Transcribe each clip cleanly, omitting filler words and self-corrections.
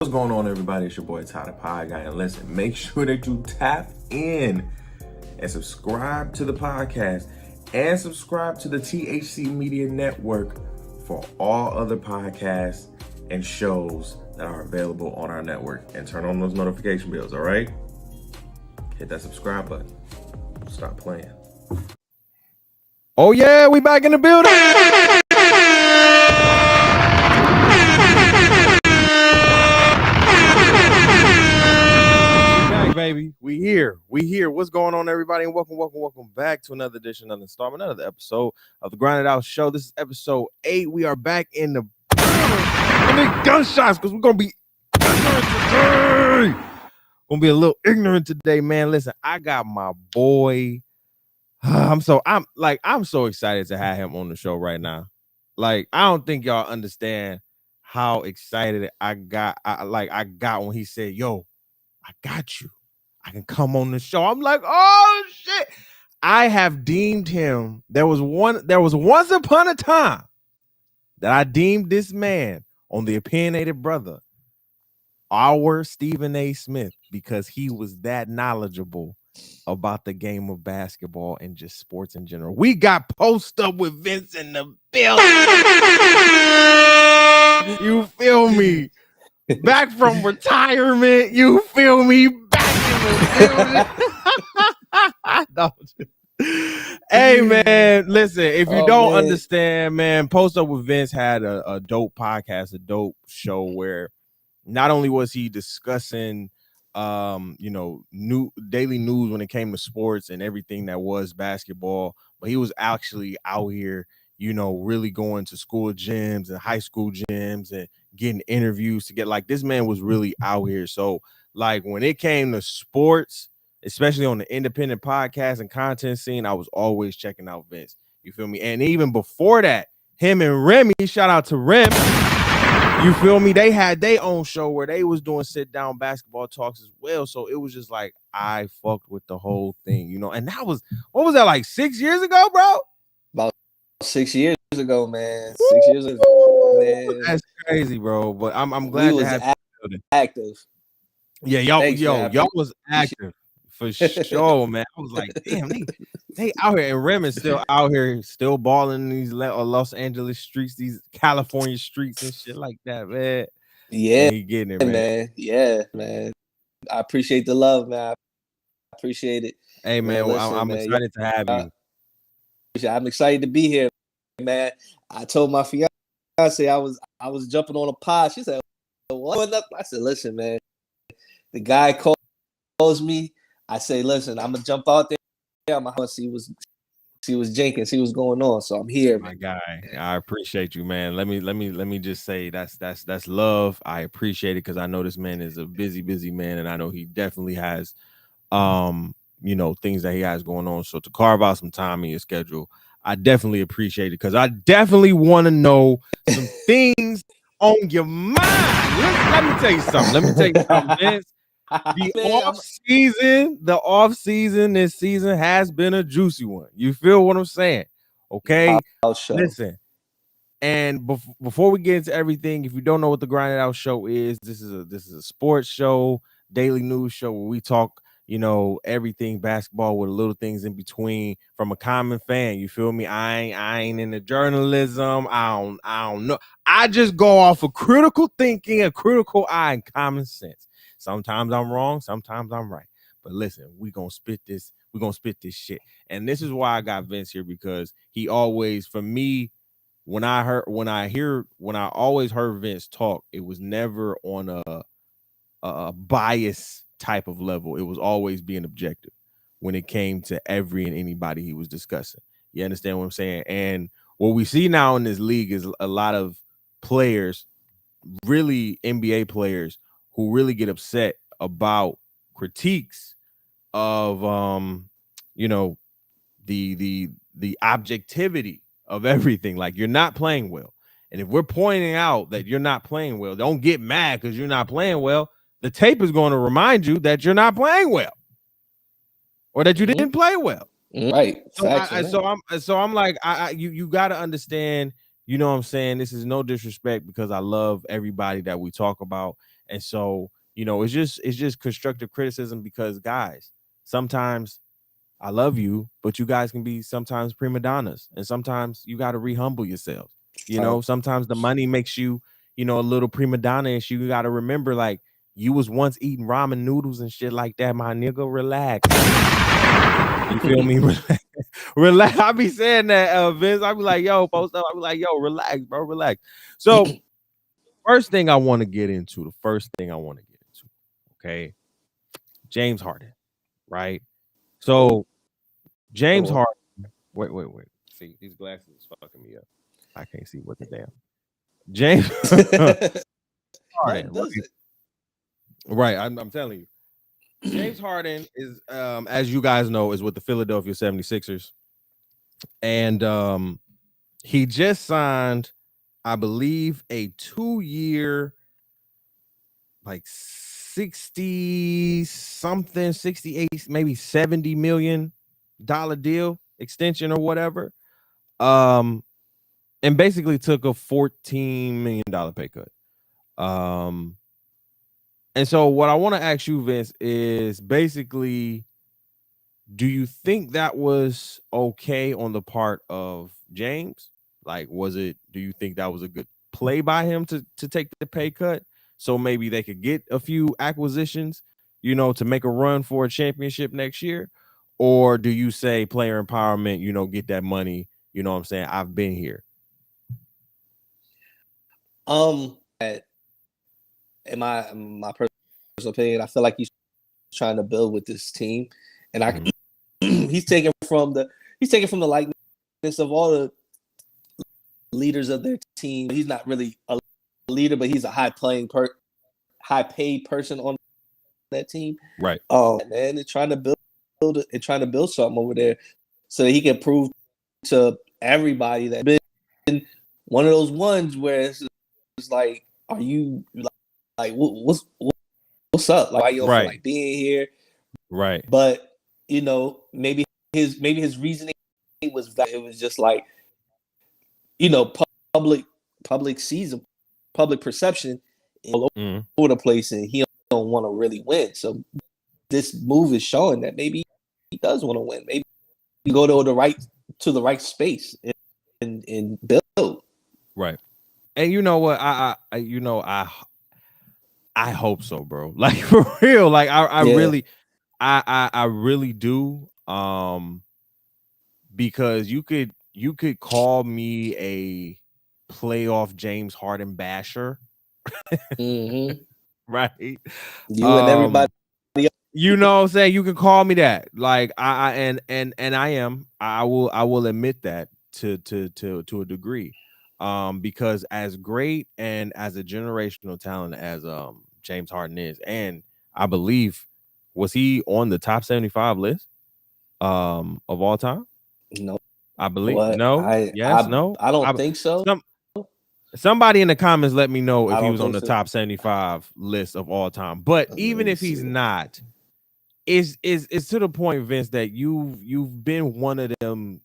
What's going on, everybody? It's your boy Ty the Pod Guy, and listen, make sure that you tap in and subscribe to the podcast and subscribe to the THC Media Network for all other podcasts and shows that are available on our network, and turn on those notification bells. All right, hit that subscribe button. Stop playing. Oh yeah, we back in the building. Baby, we here. What's going on, everybody? And welcome back to another edition, another installment, another episode of the Grinded Out Show. This is episode 8. We are back in the gunshots because we're gonna be ignorant today. Gonna be a little ignorant today, man. Listen, I got my boy. I'm so excited to have him on the show right now. Like, I don't think y'all understand how excited I got when he said, "Yo, I got you. I can come on the show." I'm like, oh shit. I have deemed him. There was once upon a time that I deemed this man on the Opinionated Brother our Stephen A. Smith, because he was that knowledgeable about the game of basketball and just sports in general. We got Post Up with Vince in the building. You feel me? Back from retirement. You feel me? No. Hey man, listen, if you don't understand, man, Post Up with Vince had a dope podcast, a dope show where not only was he discussing new daily news when it came to sports and everything that was basketball, but he was actually out here, really going to school gyms and high school gyms and getting interviews to get, like, this man was really out here. So, like, when it came to sports, especially on the independent podcast and content scene, I was always checking out Vince. You feel me? And even before that, him and Remy, shout out to Rem, you feel me? They had their own show where they was doing sit down basketball talks as well. So it was just like, I fucked with the whole thing, and that was, what was that, like 6 years ago, bro? About 6 years ago, man. 6 years ago, man. That's crazy, bro. But I'm glad to have active. Yeah, y'all was active for sure, man. I was like, damn, they out here, and Rem is still out here, still balling in these Los Angeles streets, these California streets and shit like that, man. Yeah, and he getting it, man. Yeah, man. I appreciate the love, man. I appreciate it. Hey, man, I'm excited to have you. I'm excited to be here, man. I told my fiance I was jumping on a pod. She said, "What?" I said, "Listen, man. The guy calls me. I say, listen, I'm gonna jump out there. I'm gonna see what's Jenkins, see what's going on. So I'm here, my guy. I appreciate you, man. Let me just say that's love. I appreciate it because I know this man is a busy man, and I know he definitely has things that he has going on. So to carve out some time in your schedule, I definitely appreciate it because I definitely want to know some things on your mind. Let me tell you something, Vince. The off season this season has been a juicy one. You feel what I'm saying? Okay. Listen. And before we get into everything, if you don't know what the Grinded Out Show is, this is a sports show, daily news show where we talk, everything basketball with little things in between from a common fan. You feel me? I ain't into journalism. I don't know. I just go off of critical thinking, a critical eye, and common sense. Sometimes I'm wrong, sometimes I'm right. But listen, we're gonna spit this shit. And this is why I got Vince here, because he always, for me, when I always heard Vince talk, it was never on a bias type of level. It was always being objective when it came to every and anybody he was discussing. You understand what I'm saying? And what we see now in this league is a lot of players, really NBA players, who really get upset about critiques of the objectivity of everything. Like, you're not playing well. And if we're pointing out that you're not playing well, don't get mad because you're not playing well. The tape is going to remind you that you're not playing well or that you didn't play well. Right. So I'm like, you got to understand, you know what I'm saying? This is no disrespect because I love everybody that we talk about. And so, it's just constructive criticism because, guys, sometimes I love you, but you guys can be sometimes prima donnas, and sometimes you got to re-humble yourselves. Sometimes the money makes you, a little prima donna-ish. You got to remember, like, you was once eating ramen noodles and shit like that, my nigga. Relax. You feel me? Relax. I be saying that, Vince. I be like, yo, post up. I be like, yo, relax, bro, relax. So, first thing I want to get into, okay, James Harden, right? So, James Harden. Wait. See, these glasses is fucking me up. I can't see what the damn. James Harden. Right. I'm telling you. James Harden is, as you guys know, is with the Philadelphia 76ers. And he just signed, I believe, a 2-year, like 60 something, 68, maybe $70 million deal extension or whatever. And basically took a $14 million pay cut. And so what I want to ask you, Vince, is basically, do you think that was okay on the part of James? Like, do you think that was a good play by him to take the pay cut? So maybe they could get a few acquisitions, to make a run for a championship next year? Or do you say player empowerment, get that money, you know what I'm saying? I've been here. In my personal opinion, I feel like he's trying to build with this team, and he's taking from the likeness of all the leaders of their team. He's not really a leader, but he's a high paid person on that team. Right. And they're trying to build something over there so that he can prove to everybody that been one of those ones where it's like, are you like what's up? Like, why you don't feel like being here? Right. But maybe his reasoning was that it was just like, public season, public perception all over the place, and he don't want to really win. So this move is showing that maybe he does want to win. Maybe he go to the right space and build. Right. And you know what? I hope so, bro. Like, for real. Like, I really do. Because you could call me a playoff James Harden basher. Right. You and everybody. You know what I'm saying? You can call me that. Like, I am. I will admit that to a degree. Because as great and as a generational talent as James Harden is, and I believe, was he on the top 75 list of all time? No, I believe. No. No. I don't think so. Somebody in the comments let me know if he was on the top 75 list of all time. But even if he's not, it's to the point, Vince, that you've been one of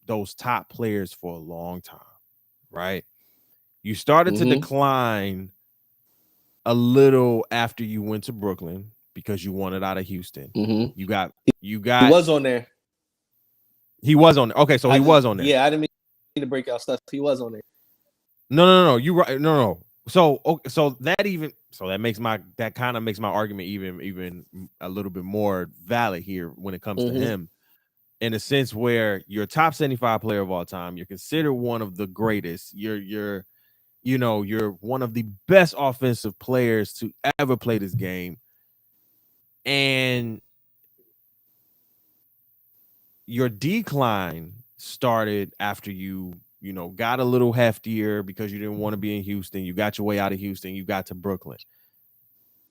those top players for a long time, right? You started to decline a little after you went to Brooklyn because you wanted out of Houston. You got. He was on there. He was on there. Okay, so he was on there. Yeah, I didn't mean to break out stuff. He was on there. No. You right. No. So that kind of makes my argument even a little bit more valid here when it comes to him, in a sense where you're a top 75 player of all time. You're considered one of the greatest. You're one of the best offensive players to ever play this game, and your decline started after you got a little heftier because you didn't want to be in Houston. You got your way out of Houston. You got to Brooklyn.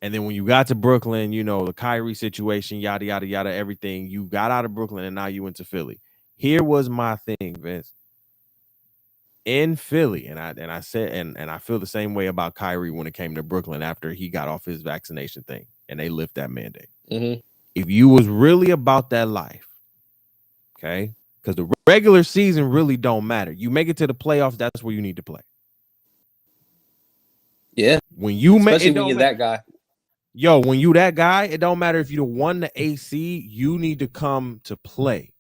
And then when you got to Brooklyn, you know, the Kyrie situation, yada, yada, yada, everything, you got out of Brooklyn and now you went to Philly. Here was my thing, Vince. In Philly, and I said, and I feel the same way about Kyrie when it came to Brooklyn after he got off his vaccination thing and they lift that mandate. Mm-hmm. If you was really about that life, okay, because the regular season really don't matter. You make it to the playoffs, that's where you need to play. Yeah. When you especially when you're that guy. Yo, when you that guy, it don't matter if you won the AC, you need to come to play.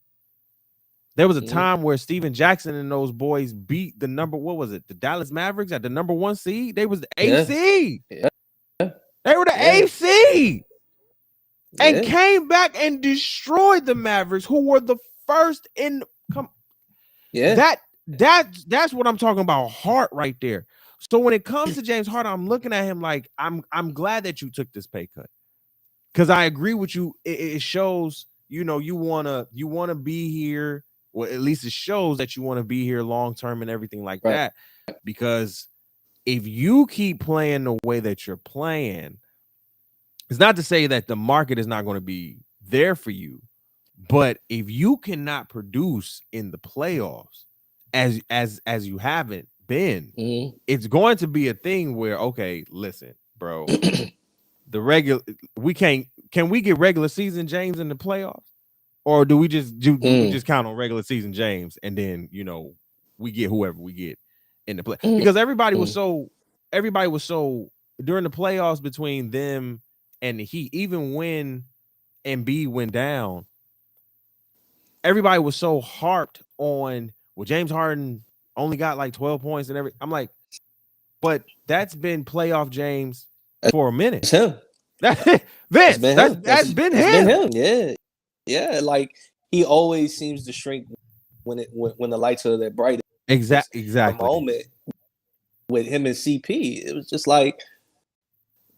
There was a time where Steven Jackson and those boys beat the the Dallas Mavericks at the number 1 seed. They was the AC. Yeah. They were the AC. And came back and destroyed the Mavericks, who were the first in that's what I'm talking about. Heart right there. So when it comes to James Harden, I'm looking at him like I'm glad that you took this pay cut. Because I agree with you. It shows, you know, you wanna be here. Well, at least it shows that you want to be here long term and everything like that. Because if you keep playing the way that you're playing, it's not to say that the market is not going to be there for you, but if you cannot produce in the playoffs as you haven't been, it's going to be a thing where, okay, listen, bro, can we get regular season James in the playoffs? Or do we just count on regular season James and then, you know, we get whoever we get in the play? Because everybody was so during the playoffs between them and the Heat, even when Embiid went down, everybody was so harped on, well, James Harden only got like 12 points and everything. I'm like, but that's been playoff James for a minute. It's him. Vince, that's been him. Yeah. Yeah, like he always seems to shrink when the lights are their brightest. Exactly. A moment with him and CP, it was just like,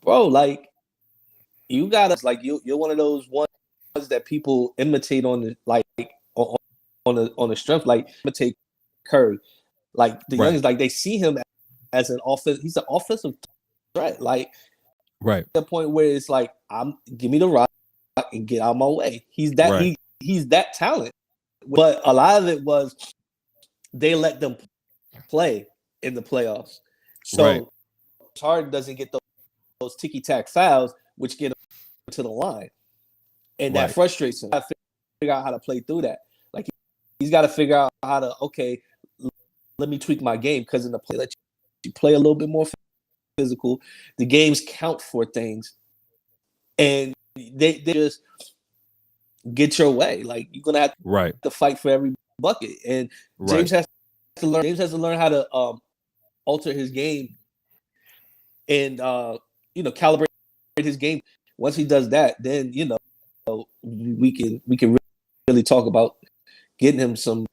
bro, like you gotta, like you're one of those ones that people imitate on the on the strength, like imitate Curry, like the youngins, like they see him as an offense. He's an offensive threat, like right. The point where it's like, give me the rock and get out of my way. He's that he's that talent. But a lot of it was they let them play in the playoffs. So Harden doesn't get those ticky-tack fouls, which get him to the line. And that frustrates him. I figure out how to play through that. Like he's got to figure out how to, okay, let me tweak my game, because in the play, let you play a little bit more physical. The games count for things. And they just get your way. Like you're gonna have to fight for every bucket. And James has to learn. James has to learn how to alter his game and calibrate his game. Once he does that, then we can really talk about getting him some.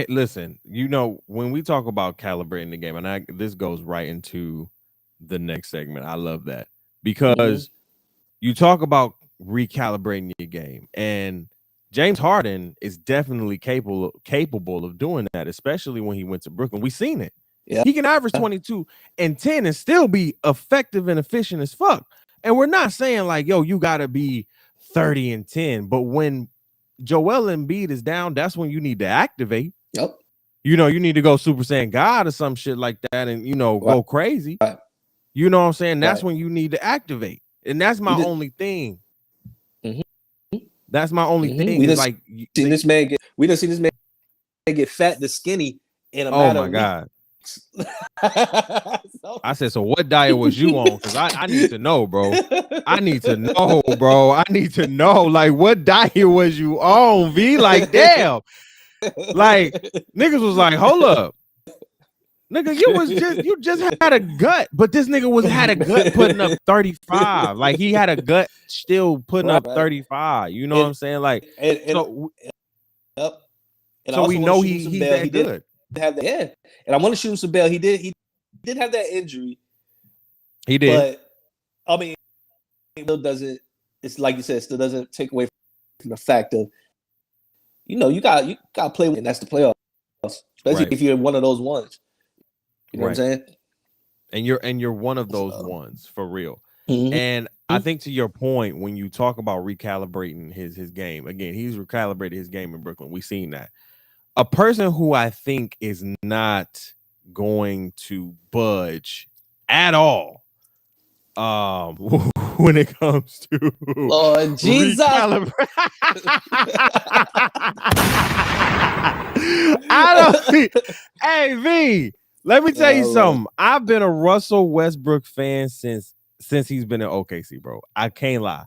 Listen. When we talk about calibrating the game, and this goes right into the next segment. I love that. Because you talk about recalibrating your game, and James Harden is definitely capable of doing that, especially when he went to Brooklyn. We've seen it. Yeah. He can average 22 and 10 and still be effective and efficient as fuck. And we're not saying like, yo, you got to be 30 and 10. But when Joel Embiid is down, that's when you need to activate. Yep. You need to go Super Saiyan God or some shit like that and, go crazy. Right. You know what I'm saying? That's when you need to activate. And that's my only thing. That's my only thing. We didn't see this man get fat to skinny in a matter of God. I said, so what diet was you on? Because I need to know, bro. I need to know, bro. I need to know. Like, what diet was you on, V? Like, damn. Like, niggas was like, hold up. Nigga, you just had a gut, but this nigga had a gut putting up 35. Like he had a gut still putting up 35. You know what I'm saying? Like, so we know he's that good. Have that, yeah. And I want to shoot him some bail. He did have that injury. He did. But I mean, it still doesn't. It's like you said, it still doesn't take away from the fact of, you got to play with, and that's the playoffs, especially if you're one of those ones. You know what I'm saying? And you're one of those ones for real. And I think to your point, when you talk about recalibrating his game, again, he's recalibrated his game in Brooklyn. We've seen that. A person who I think is not going to budge at all when it comes to Lord Jesus. Hey V, let me tell you something. I've been a Russell Westbrook fan since he's been in OKC, bro. I can't lie.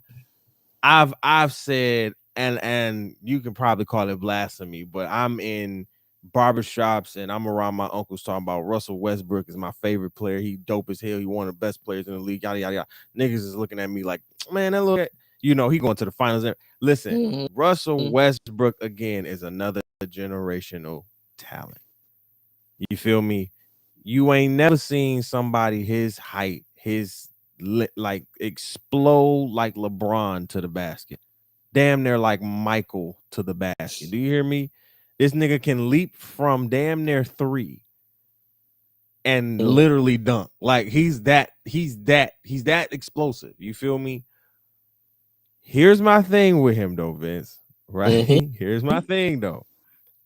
I've said, and you can probably call it blasphemy, but I'm in barbershops and I'm around my uncles talking about Russell Westbrook is my favorite player. He dope as hell. He one of the best players in the league. Yada yada yada. Niggas is looking at me like, man, that look, he going to the finals. Listen, Russell Westbrook again is another generational talent. You feel me? You ain't never seen somebody his height, his like explode like LeBron to the basket. Damn near like Michael to the basket. Do you hear me? This nigga can leap from damn near 3 and literally dunk. Like he's that explosive. You feel me? Here's my thing with him though, Vince. Right? Here's my thing though.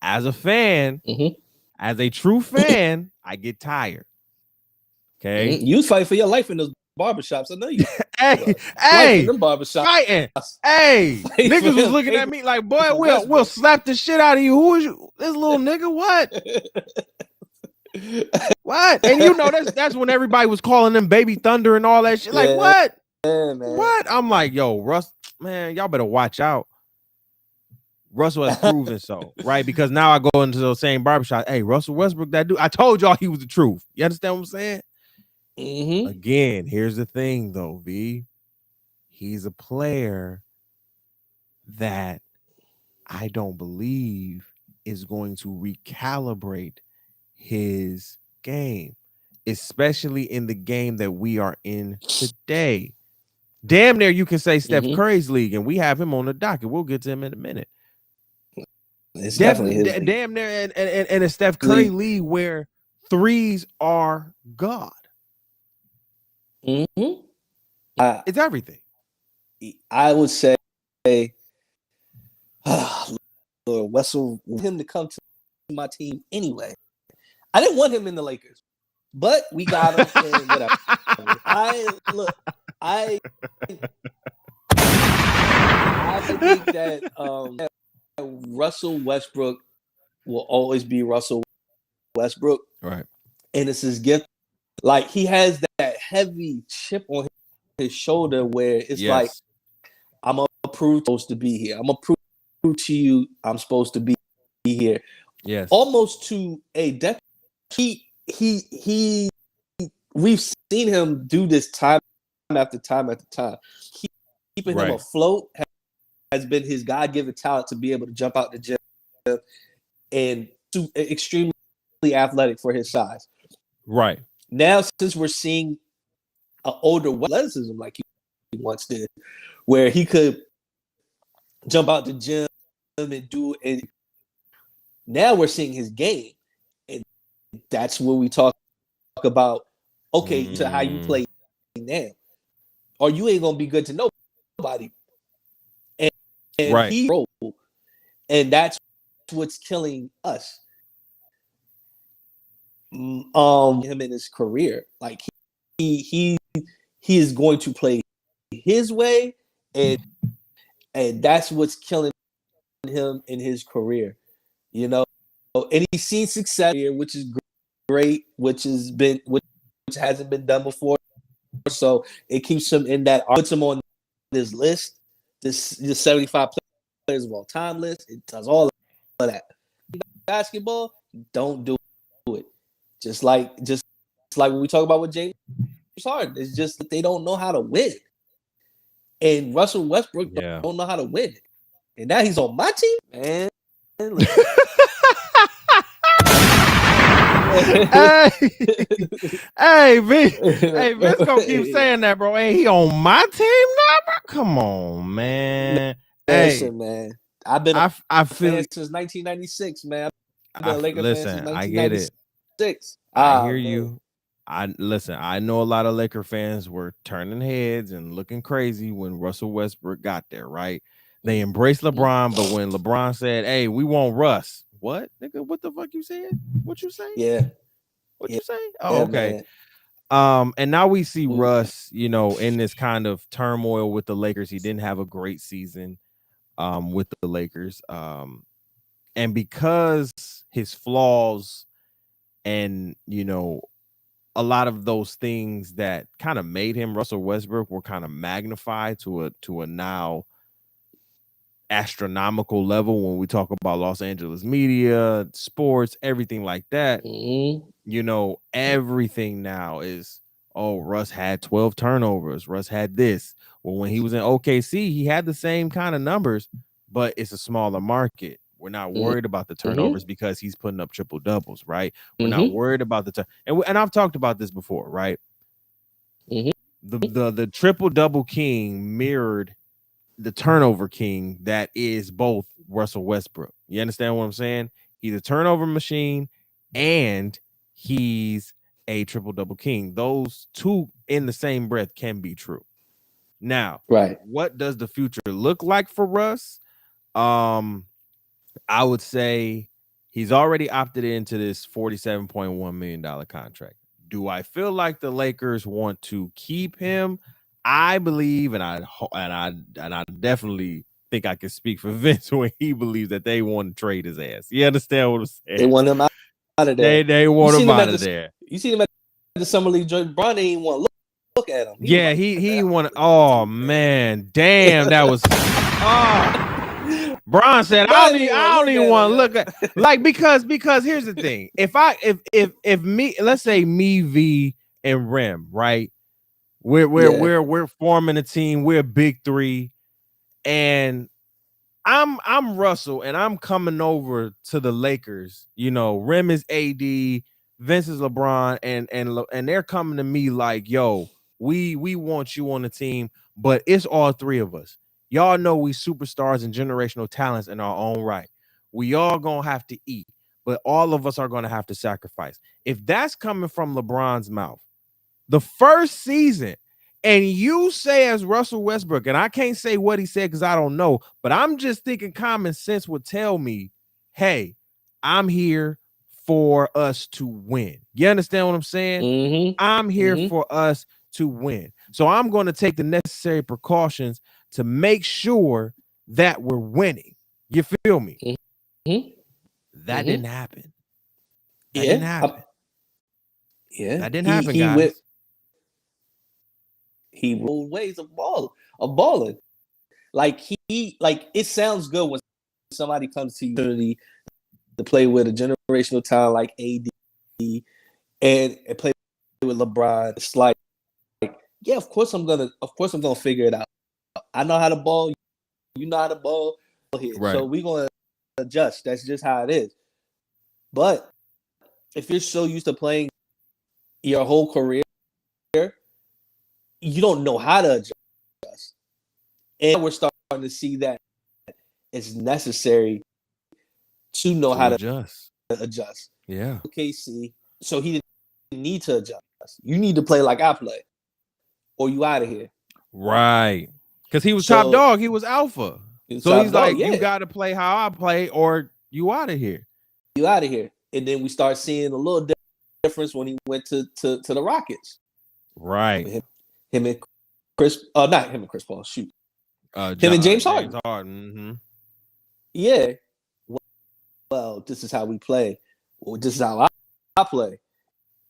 As a fan, as a true fan, I get tired. Okay. You fight for your life in those barbershops. I know you. Hey, them barbershops. Fighting. Hey, niggas was looking at me like, boy, we'll slap the shit out of you. Who is you? This little nigga? What? What? And you know that's when everybody was calling them Baby Thunder and all that shit. Like, what? Yeah, man. What? I'm like, yo, Russ, man, y'all better watch out. Russell has proven so, right? Because now I go into the same barbershop. Hey, Russell Westbrook, that dude. I told y'all he was the truth. You understand what I'm saying? Again, here's the thing, though, V. He's a player that I don't believe is going to recalibrate his game, especially in the game that we are in today. Damn near you can say Steph Curry's league, and we have him on the docket. We'll get to him in a minute. It's definitely his damn near and a Steph Curry league where threes are God. It's everything. I would say Lord, Wessel, him to come to my team anyway. I didn't want him in the Lakers, but we got him. And whatever. I think that Russell Westbrook will always be Russell Westbrook, right? And it's his gift. Like he has that heavy chip on his shoulder where it's like, I'm a prove supposed to be here. I'm a prove to you I'm supposed to be here. Yes. Almost to a depth. He we've seen him do this time after time after time. Keeping him afloat has been his God-given talent to be able to jump out the gym and extremely athletic for his size. Right. Now, since we're seeing an older athleticism like he once did, where he could jump out the gym and do it. Now we're seeing his game. And that's what we talk about, to how you play now. Or you ain't going to be good to nobody. And he rolled. And that's what's killing us. Him in his career. Like he is going to play his way, and that's what's killing him in his career, you know. And he's seen success here, which is great, which hasn't been done before. So it keeps him in that, puts him on this list, this 75 players of all time list. It does all of that. Basketball, don't do it. Just like when we talk about with James Harden, it's just that they don't know how to win. And Russell Westbrook don't know how to win. And now he's on my team, man. Hey, Vince gonna keep saying that, bro. Hey, he on my team now, bro. Come on, man. Listen, man. I've been I feel since 1996, man. I've been a Laker fan since 1996. I get it. I hear you. I know a lot of Laker fans were turning heads and looking crazy when Russell Westbrook got there, right? They embraced LeBron, but when LeBron said, "Hey, we want Russ," what, nigga? What the fuck you said? What you say? Yeah. What Yeah. you say? Oh, okay. Man. And now we see Russ, in this kind of turmoil with the Lakers. He didn't have a great season with the Lakers. And because his flaws and, a lot of those things that kind of made him Russell Westbrook were kind of magnified to a now astronomical level when we talk about Los Angeles media, sports, everything like that. Everything now is, oh, Russ had 12 turnovers. Russ had this. Well, when he was in OKC, he had the same kind of numbers, but it's a smaller market. We're not worried about the turnovers because he's putting up triple doubles, right? We're not worried about the and I've talked about this before, right? The triple double king mirrored the turnover king that is both Russell Westbrook. You understand what I'm saying? He's a turnover machine and he's a triple double king. Those two in the same breath can be true. Now, what does the future look like for Russ? I would say he's already opted into this $47.1 million contract. Do I feel like the Lakers want to keep him? I believe, and I definitely think I can speak for Vince when he believes that they want to trade his ass. You understand what I'm saying? They want him out of there. They want him out of there. You see him at the Summer League. Bron didn't want to look at him. He wanted. Oh man, damn, that was. Bron said, "I don't even want to look at because here's the thing. If me, let's say me, V, and Rem, right? We're forming a team. We're big three, and I'm Russell, and I'm coming over to the Lakers. Rem is AD, Vince is LeBron, and they're coming to me like, yo, we want you on the team, but it's all three of us. Y'all know we superstars and generational talents in our own right. We all gonna have to eat, but all of us are gonna have to sacrifice. If that's coming from LeBron's mouth, the first season, and you say as Russell Westbrook, and I can't say what he said because I don't know, but I'm just thinking common sense would tell me, hey, I'm here for us to win. You understand what I'm saying? I'm here for us to win. So I'm going to take the necessary precautions to make sure that we're winning. You feel me? That didn't happen. That didn't happen. That didn't happen, guys. He rolled ways of balling. Like it sounds good when somebody comes to you to play with a generational talent like AD and play with LeBron. It's like, yeah, of course I'm gonna figure it out. I know how to ball, you know how to ball here. Right. So we're gonna adjust. That's just how it is. But if you're so used to playing your whole career, you don't know how to adjust. And we're starting to see that it's necessary to know how to adjust. Yeah. KC, so he didn't need to adjust. You need to play like I play, or you out of here. Right. Because he was top dog. He was alpha. So he's like, you got to play how I play, or you out of here. You out of here. And then we start seeing a little difference when he went to the Rockets. Right. Him and Chris, not him and Chris Paul. Shoot, him and James Harden. Yeah. Well, this is how we play. Well, this is how I play.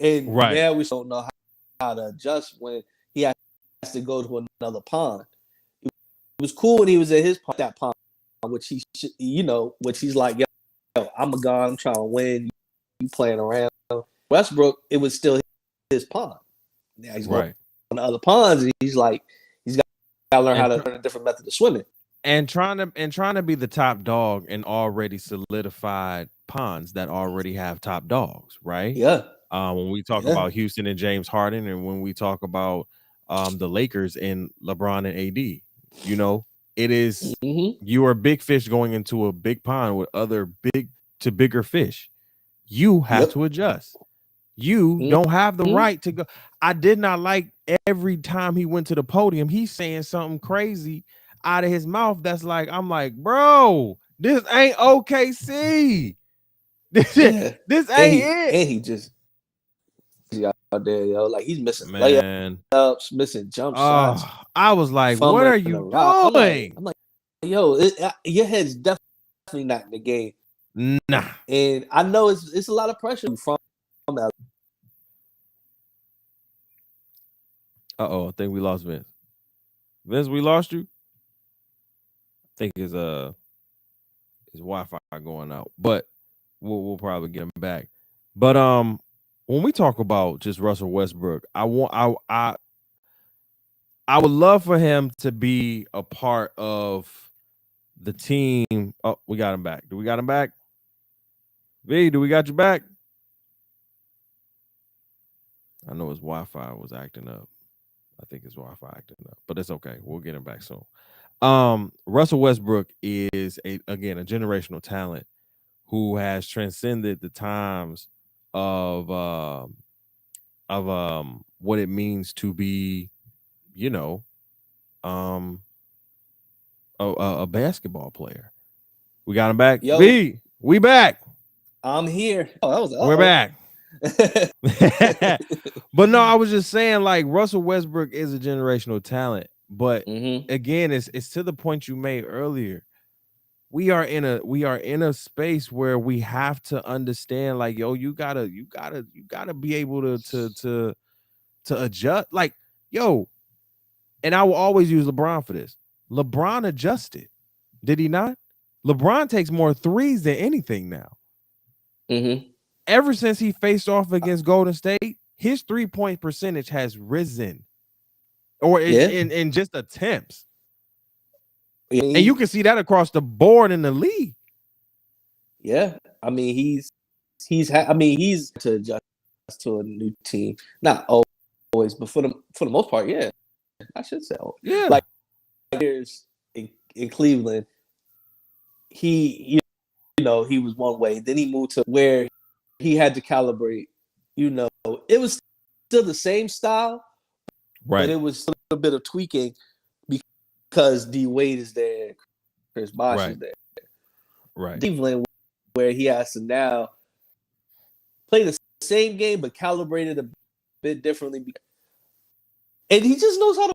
And now we don't know how to adjust when he has to go to another pond. It was cool when he was at that pond, which he's like, yo, I'm a guy. I'm trying to win. You playing around. Westbrook, it was still his pond. Now he's going on the other ponds, and he's got to learn how to learn a different method of swimming. And trying to be the top dog in already solidified ponds that already have top dogs, right? Yeah. When we talk about Houston and James Harden, and when we talk about the Lakers and LeBron and AD, it is you are big fish going into a big pond with other bigger fish. You have to adjust. You don't have the right to go. I did not like every time he went to the podium, he's saying something crazy out of his mouth. That's like, I'm like, bro, this ain't OKC. This ain't it. And he just out there, yo, like he's missing Man, layups, missing jump shots. I was like, what are you doing? I'm like, yo, your head's definitely not in the game. Nah. And I know it's a lot of pressure from that. I think we lost Vince. Vince, we lost you. I think his Wi-Fi going out, but we'll probably get him back. But when we talk about just Russell Westbrook, I would love for him to be a part of the team. Oh, we got him back. Do we got him back? V, do we got you back? I know his Wi-Fi was acting up. I think his Wi-Fi acting up, but it's okay. We'll get him back soon. Russell Westbrook is a generational talent who has transcended the times of what it means to be, a basketball player. We got him back. Yo, V, we back. I'm here. Oh, that was We're back. But no, I was just saying, like, Russell Westbrook is a generational talent, but again, it's to the point you made earlier. We are in a space where we have to understand, like, yo, you gotta be able to adjust, like, yo. And I will always use LeBron for this. LeBron adjusted, did he not? LeBron takes more threes than anything now. Ever since he faced off against Golden State, his 3-point percentage has risen, or in just attempts. And you can see that across the board in the league. Yeah, I mean he's to adjust to a new team. Not always, but for the most part, yeah, I should say. Yeah, like years in Cleveland, he he was one way. Then he moved to where he had to calibrate. It was still the same style, right? But it was a little bit of tweaking because D Wade is there, Chris Bosh is there, right? Cleveland, where he has to now play the same game but calibrated a bit differently, and he just knows how to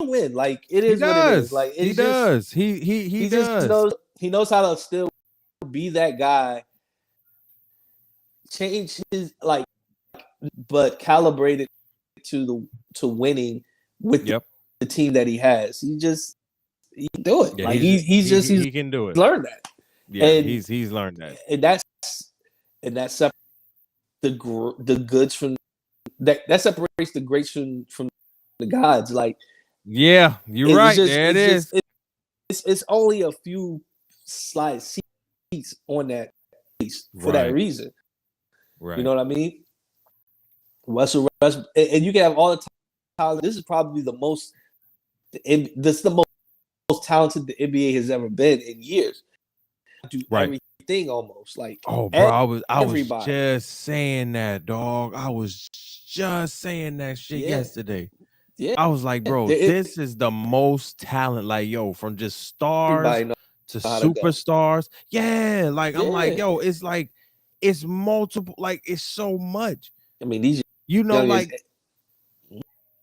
win. Like it is what it is. Like he does. He does. He knows how to still be that guy. Change his but calibrate it to winning with the team that he has. He can do it. Yeah, he can do it. Learned that. Yeah, and he's learned that. And that separates the goods from that separates the greats from the gods. Like, yeah, you're right. There it is. It's only a few slide seats on that piece for that reason. Right. You know what I mean? Russell Westbrook, and you can have all the talent. This is probably the most talented the NBA has ever been in years. Do everything almost like. Oh, bro, I was just saying that, dog. I was just saying that shit yesterday. Yeah, I was like, bro, this is the most talent. Like, yo, from just stars to superstars. Yeah, like I'm like, yo, it's like it's multiple. Like it's so much. I mean, these like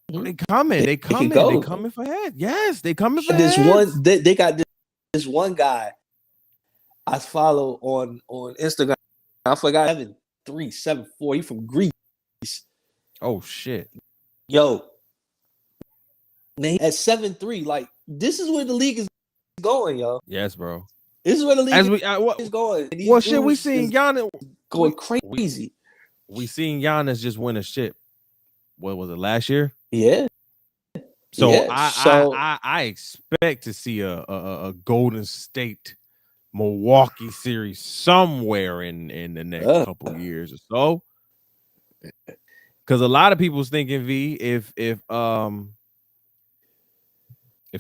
they coming for head. Yes, they coming for heads. They got this one guy I follow on Instagram. I forgot 7374. He from Greece. Oh shit. Yo, man, at 7'3", like this is where the league is going, yo. Yes, bro. This is where the league is going. Well, shit, we seen Giannis going crazy. We seen Giannis just win a shit. What was it, last year? Yeah. So I expect to see a Golden State Milwaukee series somewhere in the next couple of years or so. Because a lot of people's thinking, V, if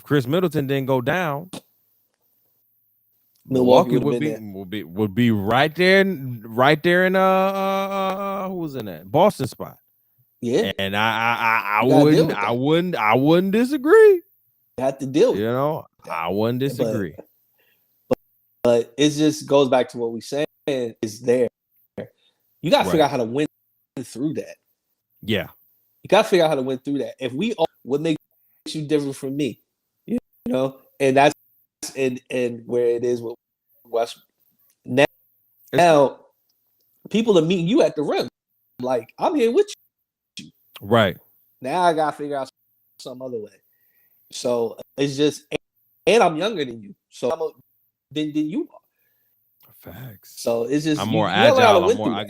Chris Middleton didn't go down, Milwaukee would have been there. would be right there in who was in that Boston spot. Yeah, and I wouldn't disagree. You have to deal with You know, I wouldn't disagree. But it just goes back to what we saying is there. You got to figure out how to win through that. Yeah. You got to figure out how to win through that. If we all, what makes you different from me? You know, and that's and where it is with Westbrook. Now people are meeting you at the rim. Like, I'm here with you. Right. Now I got to figure out some other way. So it's just, and I'm younger than you. So than you are. Facts. So it's just I'm more agile. I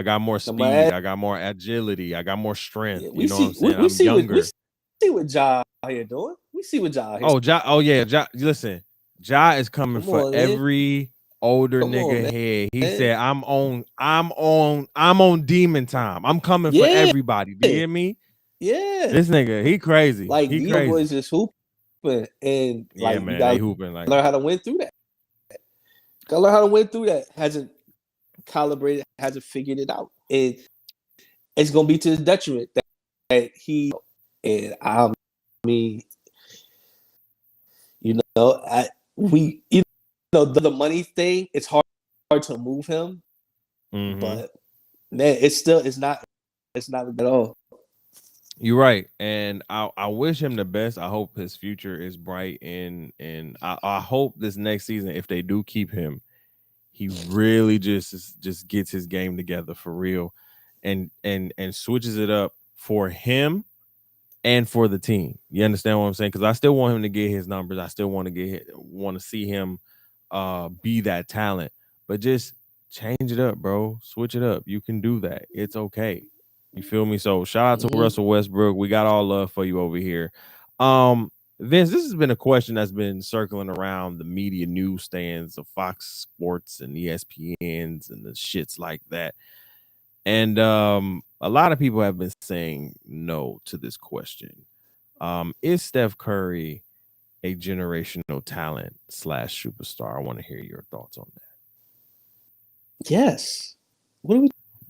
got more speed. I got more agility. I got more strength. Yeah, you know what I'm saying? I'm younger. We see what Ja here doing. We see what Ja here. Ja. Listen, Ja is coming for every older nigga head. He said, I'm on demon time. I'm coming for everybody. Do you hear me? Yeah. This nigga, he crazy. Like, he these crazy. boys just hooping, and like, man, you gotta they hooping, like, learn how to win through that. Gotta learn how to win through that. Hasn't calibrated, hasn't figured it out. And it's gonna be to his detriment that he, and I mean, you know, the money thing, it's hard to move him. Mm-hmm. But man, it's not at all. You're right, and I wish him the best. I hope his future is bright, and I hope this next season, if they do keep him, he really just gets his game together for real, and switches it up for him and for the team. You understand what I'm saying? Because I still want him to get his numbers. I still want to see him be that talent, but just change it up, bro. Switch it up. You can do that. It's okay. You feel me? So shout out to Russell Westbrook. We got all love for you over here. Vince, this has been a question that's been circling around the media newsstands of Fox Sports and ESPNs and the shits like that. And a lot of people have been saying no to this question. Is Steph Curry a generational talent / superstar? I want to hear your thoughts on that. Yes. What are we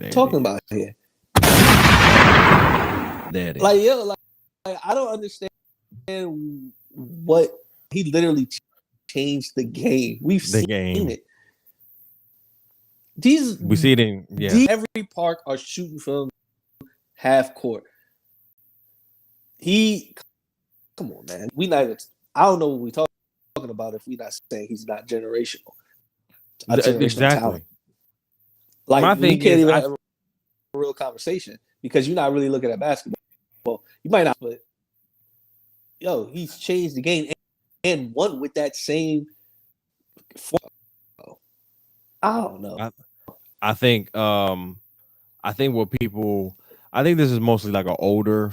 talking about here? Like, I don't understand what he literally changed the game. We've seen it. We see it in every park are shooting from half court. Come on, man. I don't know what we're talking about if we're not saying he's not generational. Generational talent. Like, my thing can't even have a real conversation because you're not really looking at basketball. Well, you might not, but he's changed the game and won with that same. I don't know. I think this is mostly like an older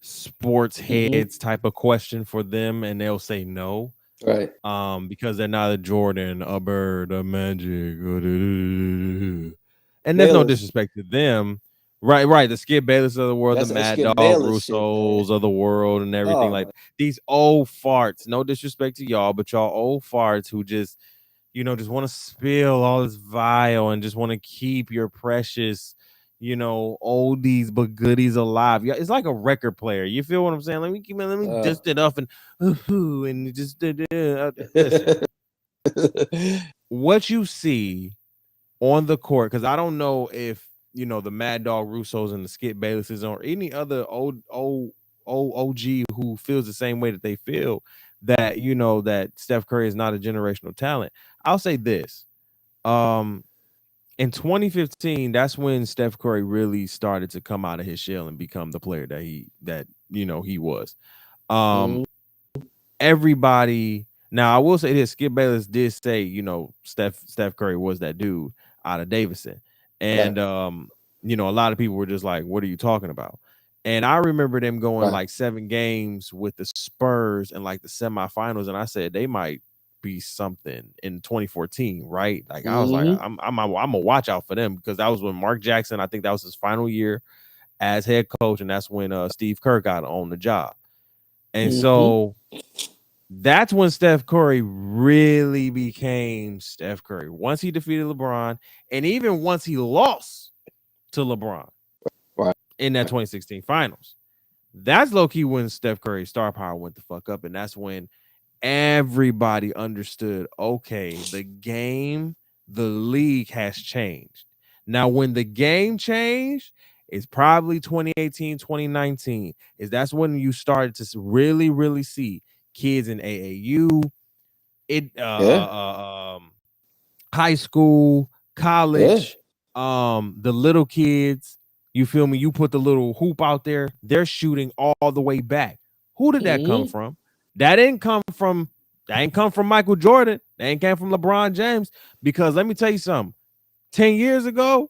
sports heads type of question for them, and they'll say no. Right. Because they're not a Jordan, a Bird, a Magic, and there's no disrespect to them. Right. The Skip Bayless of the world, the Mad Dog Russos of the world, and everything like these old farts. No disrespect to y'all, but y'all old farts who just, just want to spill all this vile and just want to keep your precious, oldies but goodies alive. Yeah, it's like a record player. You feel what I'm saying? Let me dust it off and just listen. What you see on the court, because I don't know if the Mad Dog Russos and the Skip Baylesses or any other old OG who feels the same way that they feel that that Steph Curry is not a generational talent. I'll say this. In 2015, that's when Steph Curry really started to come out of his shell and become the player that he was. Everybody. Now I will say this: Skip Bayless did say, Steph Curry was that dude out of Davidson, and a lot of people were just like, "What are you talking about?" And I remember them going like 7 games with the Spurs and like the semifinals, and I said they might be something in 2014, right? Like I was like, I'm gonna watch out for them because that was when Mark Jackson, I think that was his final year as head coach, and that's when Steve Kerr got on the job. And so That's when Steph Curry really became Steph Curry. Once he defeated LeBron, and even once he lost to LeBron in that 2016 finals. That's low-key when Steph Curry's star power went the fuck up, and that's when everybody understood, okay, the game, the league has changed. Now, when the game changed, it's probably 2018, 2019. That's when you started to really, really see kids in AAU, high school, college, the little kids. You feel me? You put the little hoop out there, they're shooting all the way back. Who did that come from? That ain't come from Michael Jordan. That ain't came from LeBron James. Because let me tell you something. 10 years ago,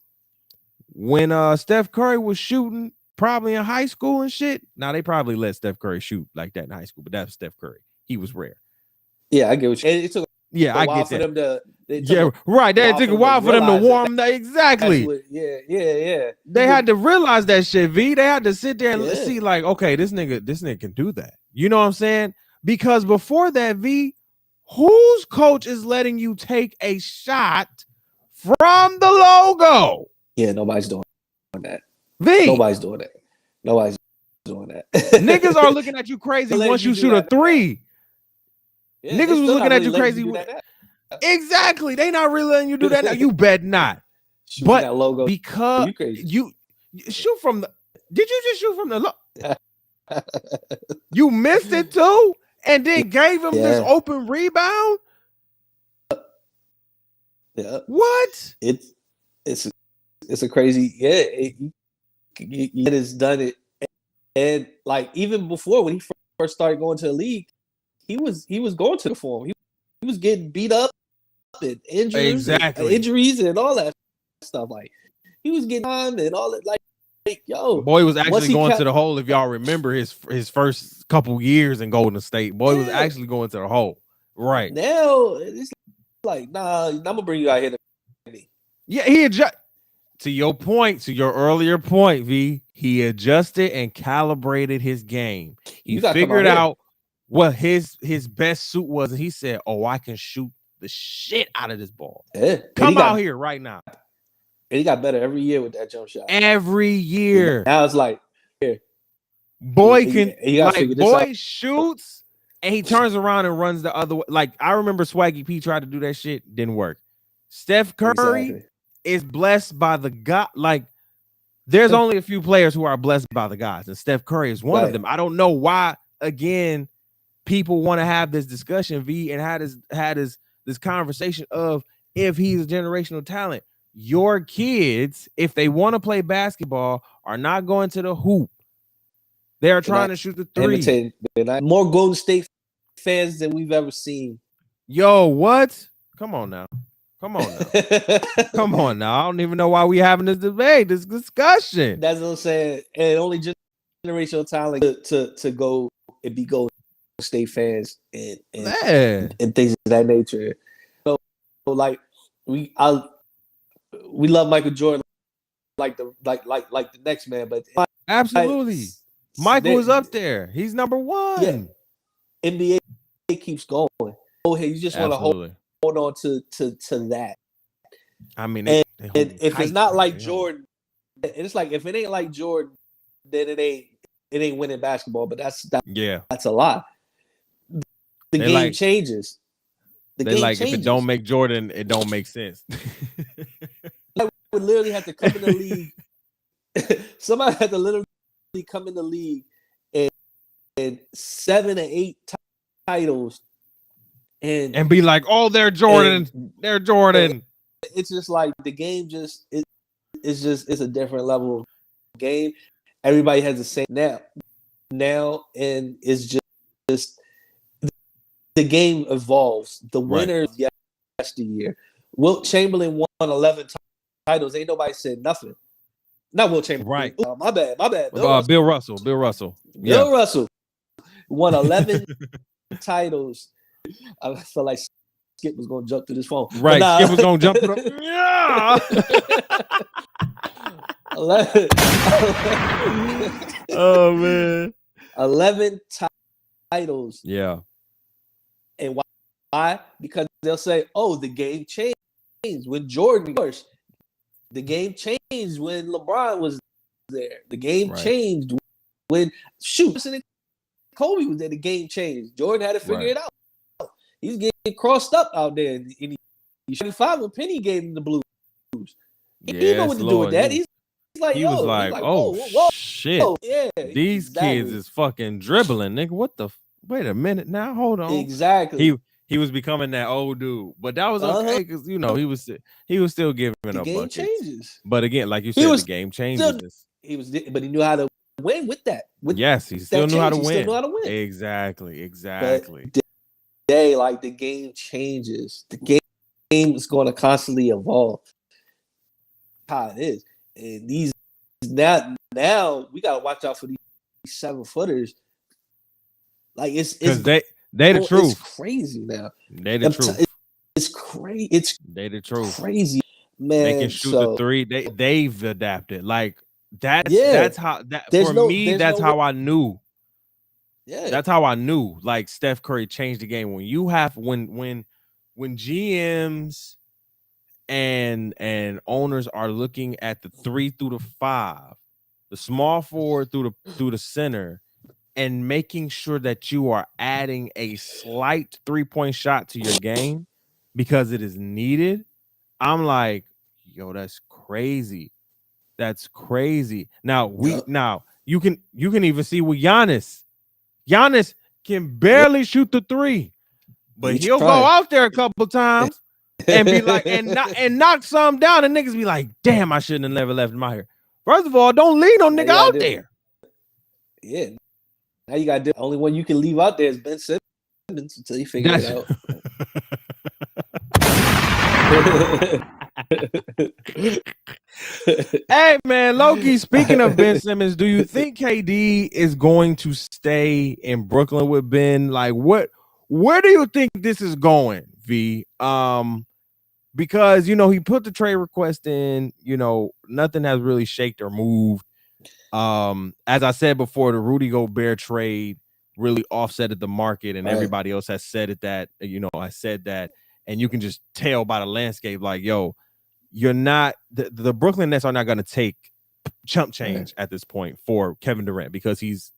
when Steph Curry was shooting probably in high school and shit. Now they probably let Steph Curry shoot like that in high school, but that's Steph Curry. He was rare. Yeah, I get what you. It took I while get for that. them to. Right. That took a while for them to warm that. Exactly. Yeah. They had to realize that shit, V. They had to sit there and see, like, okay, this nigga can do that. You know what I'm saying? Because before that, V, whose coach is letting you take a shot from the logo? Yeah, nobody's doing that. V. Nobody's doing that. Nobody's doing that. Niggas are looking at you crazy once you shoot a three. Yeah, niggas was looking at you crazy. Exactly. They not really letting you do that now. You bet not. Shooting but that logo, because you shoot from the. Did you just shoot from the logo? You missed it too, and then gave him this open rebound. Yeah. What? It's a crazy. It has done it, and like even before when he first started going to the league, he was going to the form. He was getting beat up and injuries and all that stuff. Like he was getting on and all that. Like yo, boy was actually going to the hole. If y'all remember his first couple years in Golden State, boy was actually going to the hole. Right now, it's like nah, I'm gonna bring you out here to me. Yeah, he adjust. To your point, to your earlier point, V, he adjusted and calibrated his game. He figured out what his best suit was, and he said, "Oh, I can shoot the shit out of this ball. Come out here right now." And he got better every year with that jump shot. Every year. Now it's like, boy shoots and he turns around and runs the other way. Like I remember Swaggy P tried to do that shit, didn't work. Steph Curry is blessed by the God. Like there's only a few players who are blessed by the gods, and Steph Curry is one of them. I don't know why. Again, people want to have this discussion, V, and had this conversation of if he's a generational talent. Your kids, if they want to play basketball, are not going to the hoop. They are trying to shoot the three. More Golden State fans than we've ever seen. Yo, what? Come on now. Come on now. I don't even know why we having this debate, this discussion. That's what I'm saying. And only generational talent to go and be Golden State fans and things of that nature. So like we love Michael Jordan like the next man, but absolutely Michael is up there. He's number one. Yeah. NBA keeps going. Oh, hey, you just want to hold on to that. I mean, and if it's not like Jordan, it's like if it ain't like Jordan, then it ain't winning basketball. But that's a lot. The game changes. If it don't make Jordan, it don't make sense. I would literally have to come in the league. Somebody had to literally come in the league and 7 or 8 titles and be like, oh, they're Jordan. They're Jordan. It's just like the game it's a different level of game. Everybody has the same now, and it's just the game evolves. The winners yesteryear. Wilt Chamberlain won 11 titles. Ain't nobody said nothing. Not Wilt Chamberlain. Right. My bad. Bill Russell. Bill Russell won 11 titles. I felt like Skip was going to jump to this phone. Right. Skip was going to jump to the... Yeah. 11. Oh, man. 11 titles. Yeah. And why? Because they'll say, "Oh, the game changed when Jordan was. The game changed when LeBron was there. The game changed when Kobe was there. The game changed. Jordan had to figure it out. He's getting crossed up out there. And he's 25 when Penny gave him the blues. He know what to do with that. He's like, he was like, whoa, shit. Yeah, these kids is fucking dribbling, nigga. What the? Wait a minute now. Hold on. Exactly. He was becoming that old dude, but that was okay because he was still giving up game buckets. Changes. But again, like you said, the game changes. But he knew how to win with that. He still knew how to win. Still knew how to win. Exactly. But the game changes. The game is going to constantly evolve. How it is, and these now we got to watch out for these 7-footers. Like it's they the truth. It's crazy now. They the truth. It's crazy. It's they the truth. Crazy, man. They can shoot the three. They've adapted. Like that's how that's how I knew. Yeah, that's how I knew. Like Steph Curry changed the game. When you have when GMs and owners are looking at the 3 through the 5, the small forward through the center, and making sure that you are adding a slight 3-point shot to your game because it is needed. I'm like, yo, that's crazy. That's crazy. Now you can even see with Giannis. Giannis can barely shoot the 3, but he'll go out there a couple times and be like, and knock some down, and niggas be like, damn, I shouldn't have never left him out here. First of all, don't leave no nigga out there. Yeah. Now you got the only one you can leave out there is Ben Simmons until you figure it out. Hey man, Loki, speaking of Ben Simmons, do you think KD is going to stay in Brooklyn with Ben? Like where do you think this is going, V? Because he put the trade request in, nothing has really shaked or moved. As I said before, the Rudy Gobert trade really offsetted the market, and everybody else has said it that, I said that, and you can just tell by the landscape, like, yo, you're not the Brooklyn Nets are not going to take chump change at this point for Kevin Durant because he's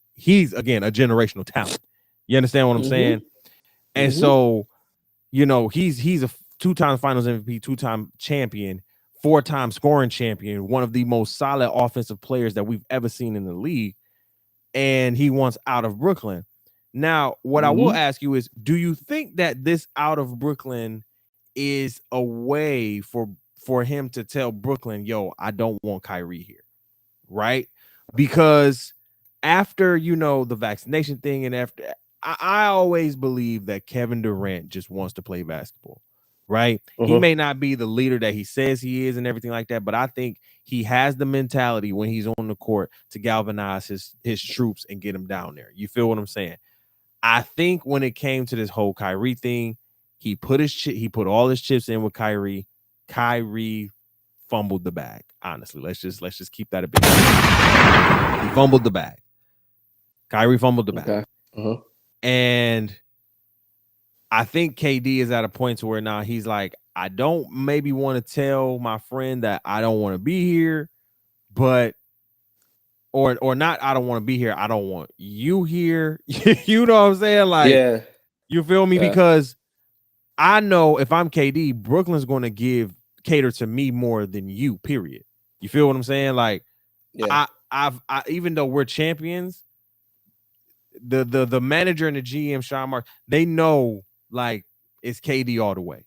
again a generational talent. You understand what I'm saying? And so, he's a 2-time Finals MVP, 2-time champion, 4-time scoring champion, one of the most solid offensive players that we've ever seen in the league, and he wants out of Brooklyn. Now, what I will ask you is, do you think that this out of Brooklyn is a way for him to tell Brooklyn, yo, I don't want Kyrie here, right? Because after, the vaccination thing, and after, I always believe that Kevin Durant just wants to play basketball, right? He may not be the leader that he says he is and everything like that, but I think he has the mentality when he's on the court to galvanize his troops and get them down there. You feel what I'm saying? I think when it came to this whole Kyrie thing, he put all his chips in with Kyrie. Kyrie fumbled the bag. Honestly, let's just keep that a bit. He fumbled the bag. Kyrie fumbled the bag. Okay. And I think KD is at a point to where now he's like, I don't maybe want to tell my friend that I don't want to be here, but or not, I don't want to be here. I don't want you here. You know what I'm saying? Like, you feel me? Because I know if I'm KD, Brooklyn's going to cater to me more than you, period. You feel what I'm saying? Like, I even though we're champions, the manager and the GM, Sean Mark, they know, like, it's KD all the way.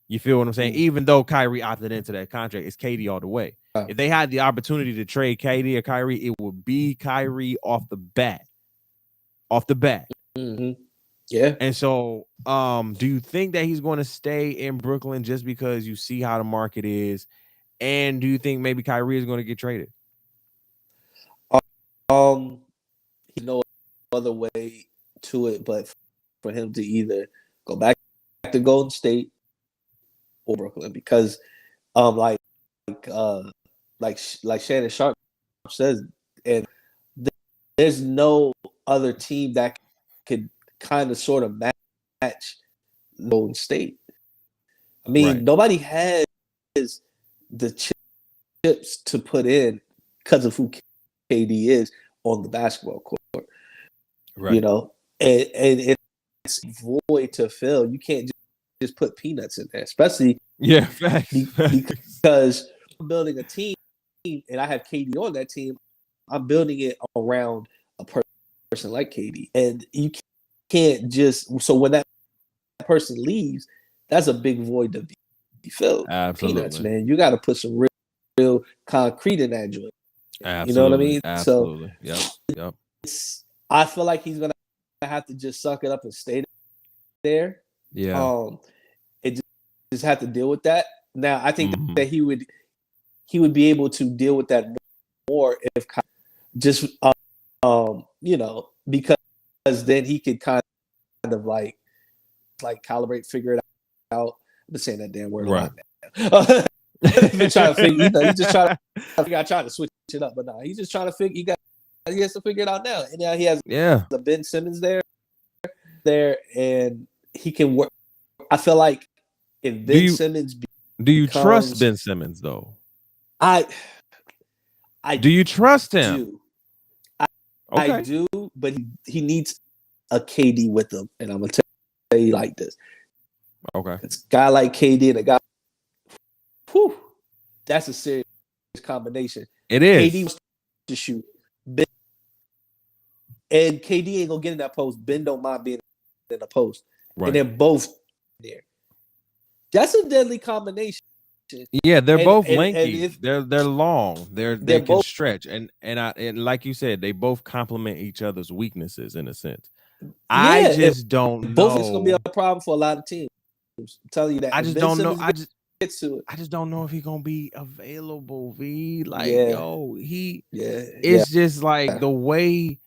You feel what I'm saying? Even though Kyrie opted into that contract, it's KD all the way. If they had the opportunity to trade KD or Kyrie, it would be Kyrie off the bat. Yeah. And so, do you think that he's going to stay in Brooklyn just because you see how the market is? And do you think maybe Kyrie is going to get traded? No other way to it but for him to either go back to Golden State or Brooklyn, because like Shannon Sharp says, and there's no other team that could kind of sort of match Golden State. I mean, nobody has the chips to put in because of who KD is on the basketball court. Right. You know, and it's void to fill. You can't just put peanuts in there, especially facts. Because I'm building a team and I have KD on that team. I'm building it around a person like KD, and you can't just so when that person leaves, that's a big void to be filled. Absolutely. Peanuts, man. You got to put some real concrete in that joint. Absolutely. You know what I mean? Absolutely. Yep. I feel like he's gonna have to just suck it up and stay there. Yeah. It just have to deal with that. Now, I think that he would be able to deal with that more if just you know, because then he could kind of like calibrate, figure it out. I'm just saying that damn word right now. Trying to figure, you know, he's just trying to switch it up, but nah, he's just trying to figure. He has to figure it out now, and now he has the Ben Simmons there, and he can work. I feel like if Ben Simmons, do you trust Ben Simmons though? I do you trust him? I do, but he needs a KD with him, and I'm gonna tell you like this. Okay, it's a guy like KD and a guy. Whew, that's a serious combination. It is. KD wants to shoot. Ben, and KD ain't gonna get in that post. Ben don't mind being in the post. Right. And they're both there. That's a deadly combination. Yeah, they're both lanky. They're long. They can both stretch. And like you said, they both complement each other's weaknesses in a sense. Yeah, I just don't know. Both is gonna be a problem for a lot of teams. I'm telling you that. I just don't know. I just don't know if he's gonna be available. It's just like the way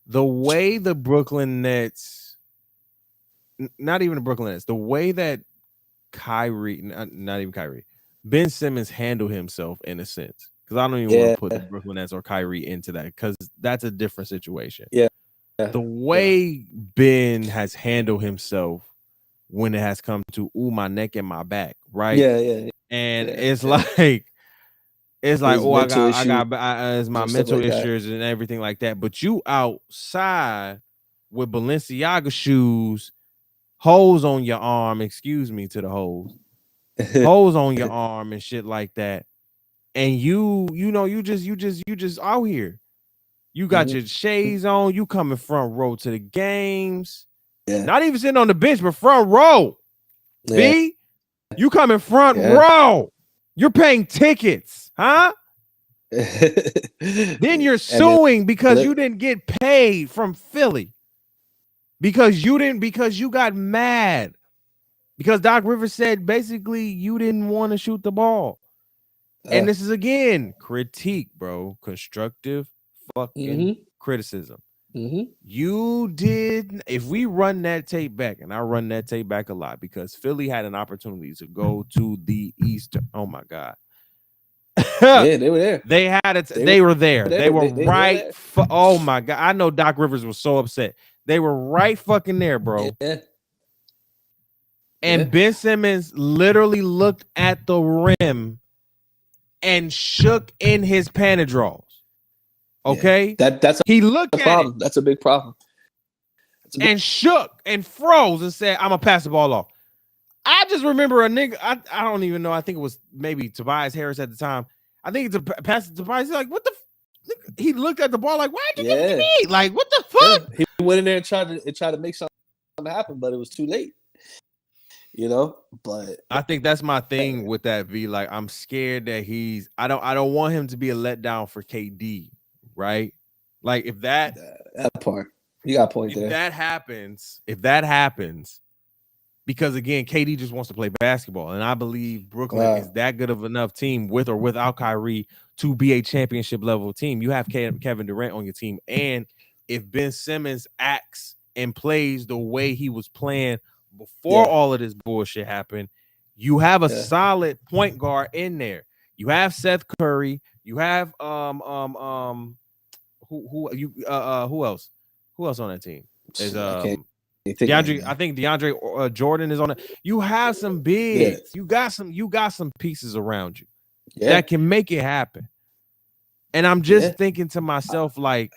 the Brooklyn Nets, not even the Brooklyn Nets, the way that Kyrie, not even Kyrie, Ben Simmons handled himself in a sense. Because I don't even want to put the Brooklyn Nets or Kyrie into that, because that's a different situation. Yeah. The way Ben has handled himself when it has come to my neck and my back, right? Yeah. And it's like it's my mental issues and everything like that. But you outside with Balenciaga shoes, holes on your arm, excuse me to the holes, holes on your arm and shit like that. And you just out here. You got your shades on, you coming front row to the games. Yeah. Not even sitting on the bench, but front row. Yeah. B, you coming front row. You're paying tickets, huh? Then you're suing because you didn't get paid from Philly. Because you got mad. Because Doc Rivers said basically you didn't want to shoot the ball. And this is again critique, bro. Constructive fucking criticism. You did. If we run that tape back, and I run that tape back a lot because Philly had an opportunity to go to the Eastern. Oh my God. Yeah, they were there. They had it. They were there. They were right. Oh my God. I know Doc Rivers was so upset. They were right fucking there, bro. Yeah. And Ben Simmons literally looked at the rim and shook in his pantydraws. Okay, he looked at it. That's a big problem. And shook and froze and said, "I'm gonna pass the ball off." I just remember a nigga. I don't even know. I think it was maybe Tobias Harris at the time. I think it's a pass to Tobias. He's like, "What the?" He looked at the ball like, "Why'd you give it to me?" Like, what the fuck? He went in there and tried to make something happen, but it was too late. You know, but I think that's my thing with that V. Like, I'm scared that I don't want him to be a letdown for KD. Right? Like if that part, you got a point there. If that happens, because again, KD just wants to play basketball, and I believe Brooklyn is that good of enough team with or without Kyrie to be a championship level team. You have Kevin Durant on your team, and if Ben Simmons acts and plays the way he was playing before all of this bullshit happened, you have a solid point guard in there. You have Seth Curry. You have who else? Who else on that team? DeAndre, I think DeAndre Jordan is on it. You have some bigs. Yeah. You got some pieces around you that can make it happen. And I'm just thinking to myself, like,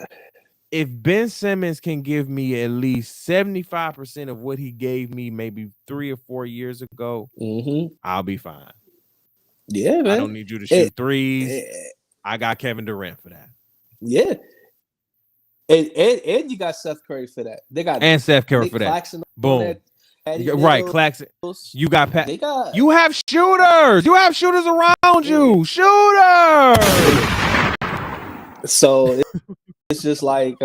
if Ben Simmons can give me at least 75% of what he gave me maybe 3 or 4 years ago, I'll be fine. Yeah, man. I don't need you to shoot threes. I got Kevin Durant for that. Yeah. And you got Steph Curry for that. They got Steph Curry for that. Boom. Right, Claxton. You got Pat. You have shooters. You have shooters around you. Shooters. So it's just like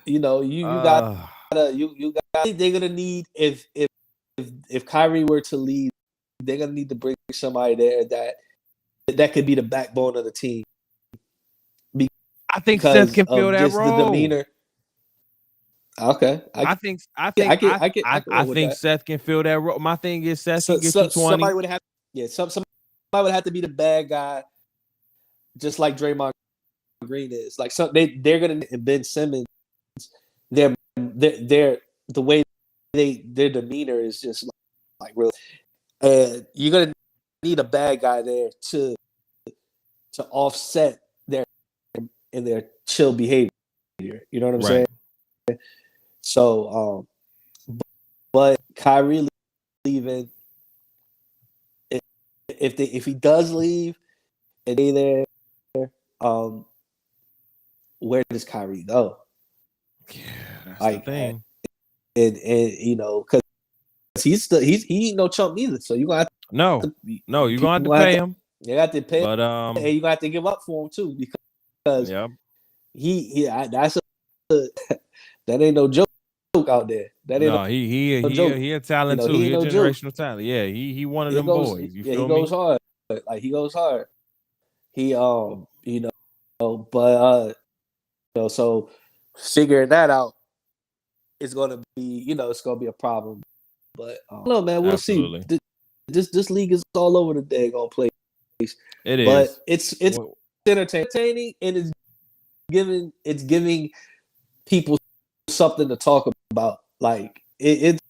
you got they're gonna need if Kyrie were to leave, they're gonna need to bring somebody there that could be the backbone of the team. I think Steph can fill that role. The demeanor. Okay, I think Seth can fill that role. My thing is Seth can get you 20. Somebody would have to be the bad guy, just like Draymond Green is. Like they're gonna Ben Simmons. They're the way their demeanor is just like real. And you're gonna need a bad guy there to offset their chill behavior. You know what I'm saying? So, but Kyrie leaving, if he does leave and they there, where does Kyrie go? Yeah, that's the thing. And because he ain't no chump either. So you gonna have to, you're gonna have to pay him. You have to pay him, but and you gonna have to give up for him too because that ain't no joke out there. That ain't he a talent too. He a generational talent. Yeah, he one of them boys. You feel me? He goes hard. Like he goes hard. He so figuring that out is gonna be it's gonna be a problem. But no, man, we'll see. This league is all over the daggone place. It is, but it's entertaining and it's giving people something to talk about. Like it's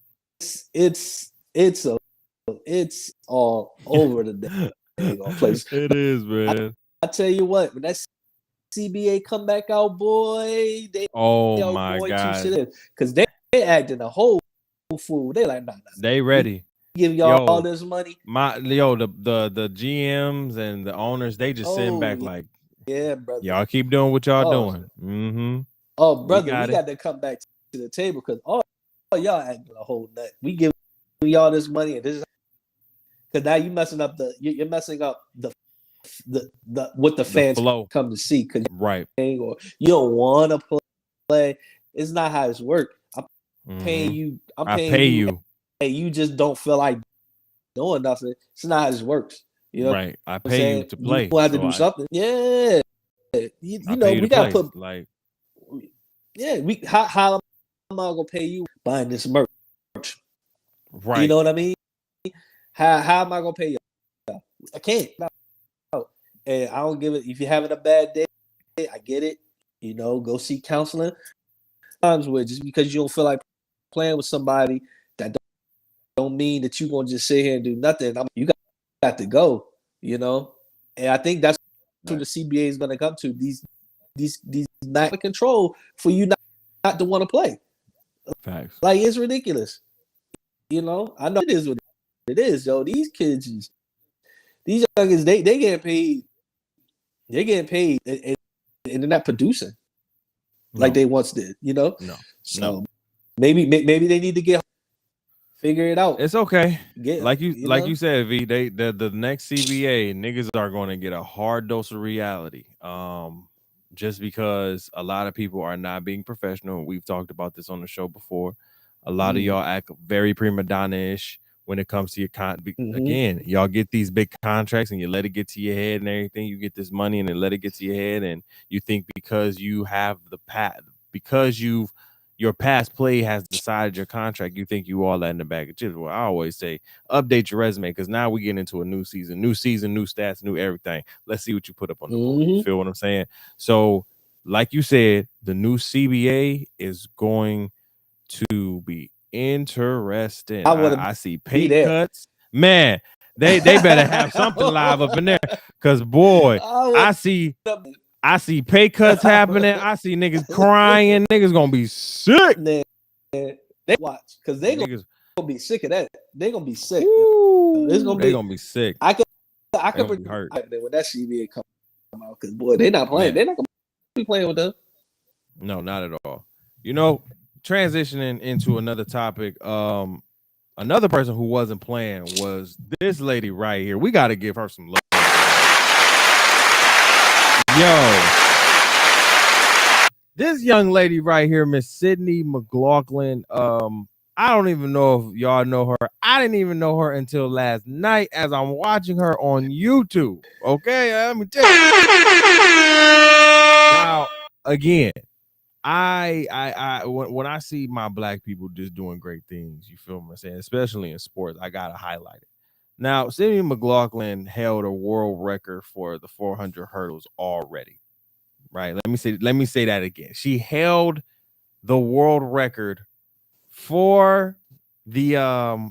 all over the daggone place. It is, man. I tell you what, when that CBA come back out, boy, my God, because they acting a whole fool. They like, nah. They ready. Give y'all all this money. The GMs and the owners, they just sitting back like, yeah, brother. Y'all keep doing what y'all doing. Mm-hmm. Oh, brother, we got to come back to the table because y'all acting a whole nut. We give y'all this money and this is because now you're messing up the what the fans come to see. Cause right. Or you don't want to play. It's not how it's work. I'm paying you. I pay you. And you just don't feel like doing nothing. It's not how this works. You know, right? I pay you to play. You have to do something. Yeah, we gotta put like. Yeah, how am I gonna pay you buying this merch? Right. You know what I mean? How am I gonna pay you? I can't. No. And I don't give it. If you're having a bad day, I get it. Go seek counseling. Times where just because you don't feel like playing with somebody that don't mean that you gonna just sit here and do nothing. You got to go. And I think that's what the CBA is gonna come to. These not in control for you not to want to play. Facts. Like it's ridiculous. I know it is what it is, yo. These kids, these youngins, they getting paid. They're getting paid, and they're not producing like they once did. No. So maybe they need to figure it out. It's okay. Like you said, V. The next CBA niggas are going to get a hard dose of reality. Just because a lot of people are not being professional. We've talked about this on the show before. A lot of y'all act very prima donna-ish when it comes to your again, y'all get these big contracts and you let it get to your head and everything. You get this money and then let it get to your head, and you think because you have your past play has decided your contract, you think you all that in the bag of chips. Well, I always say update your resume because now we get into a new season, new stats, new everything. Let's see what you put up on the board. You feel what I'm saying? So, like you said, the new CBA is going to be interesting. I want to I see be pay there. cuts. Man, they better have something live up in there. Cause boy, I see pay cuts happening. I see niggas crying. Niggas gonna be sick. They watch because they gonna be sick of that. They gonna be sick. They gonna be sick. I could be hurt when that CBA come out because boy, they not playing. They're not gonna be playing with them. No, not at all. You know, transitioning into another topic. Another person who wasn't playing was this lady right here. We got to give her some love. Yo, this young lady right here, Miss Sydney McLaughlin. I don't even know if y'all know her. I didn't even know her until last night as I'm watching her on YouTube. Okay, let me tell you. Now, again, when I see my black people just doing great things, you feel what I'm saying, especially in sports, I gotta highlight it. Now, Sydney McLaughlin held a world record for the 400 hurdles already. Right? Let me say that again. She held the world record for the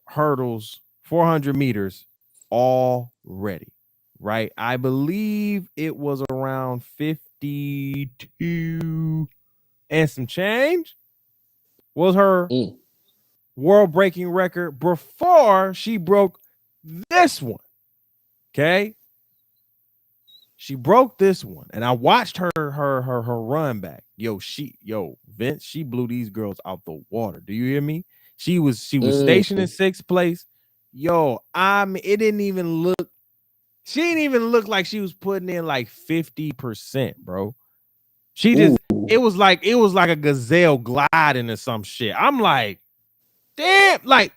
hurdles, 400 meters already. Right? I believe it was around 52 and some change was her world-breaking record before she broke this one. Okay, she broke this one, and I watched her run back. Vince, she blew these girls out the water. Do you hear me? She was stationed in 6th place. It didn't even look. She didn't even look like she was putting in like 50%, bro. She just it was like a gazelle gliding or some shit. I'm like, damn, like,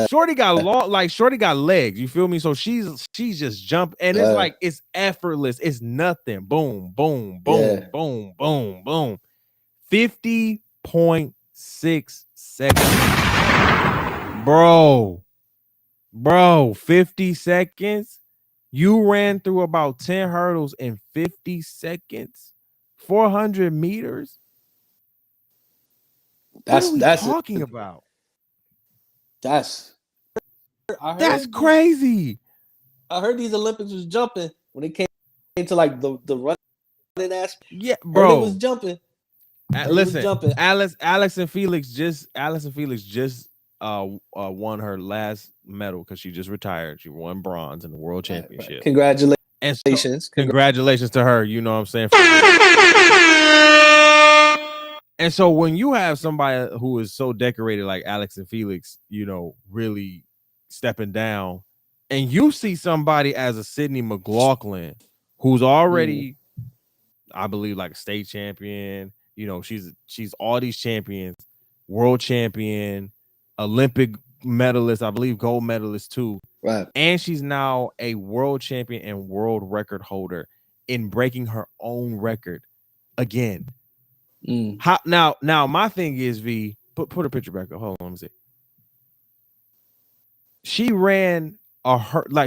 shorty got long, like shorty got legs. You feel me? So she's just jumping, and it's like it's effortless. It's nothing. Boom, boom, boom, boom, boom, boom. 50.6 seconds, bro. 50 seconds. You ran through about 10 hurdles in 50 seconds. 400 meters. What are we talking about? That's crazy. I heard these Olympics was jumping when it came to like the running aspect. Yeah, bro, it was jumping. Listen, Alex and Felix just won her last medal because she just retired. She won bronze in the world championship. Right. Congratulations. Congratulations to her. You know what I'm saying? And so when you have somebody who is so decorated like Alex and Felix, really stepping down, and you see somebody as a Sydney McLaughlin who's already, I believe, like a state champion. She's all these champions, world champion, Olympic medalist, I believe gold medalist too. Right. And she's now a world champion and world record holder in breaking her own record again. How now my thing is, V, put a picture back up. Hold on, let me see. She ran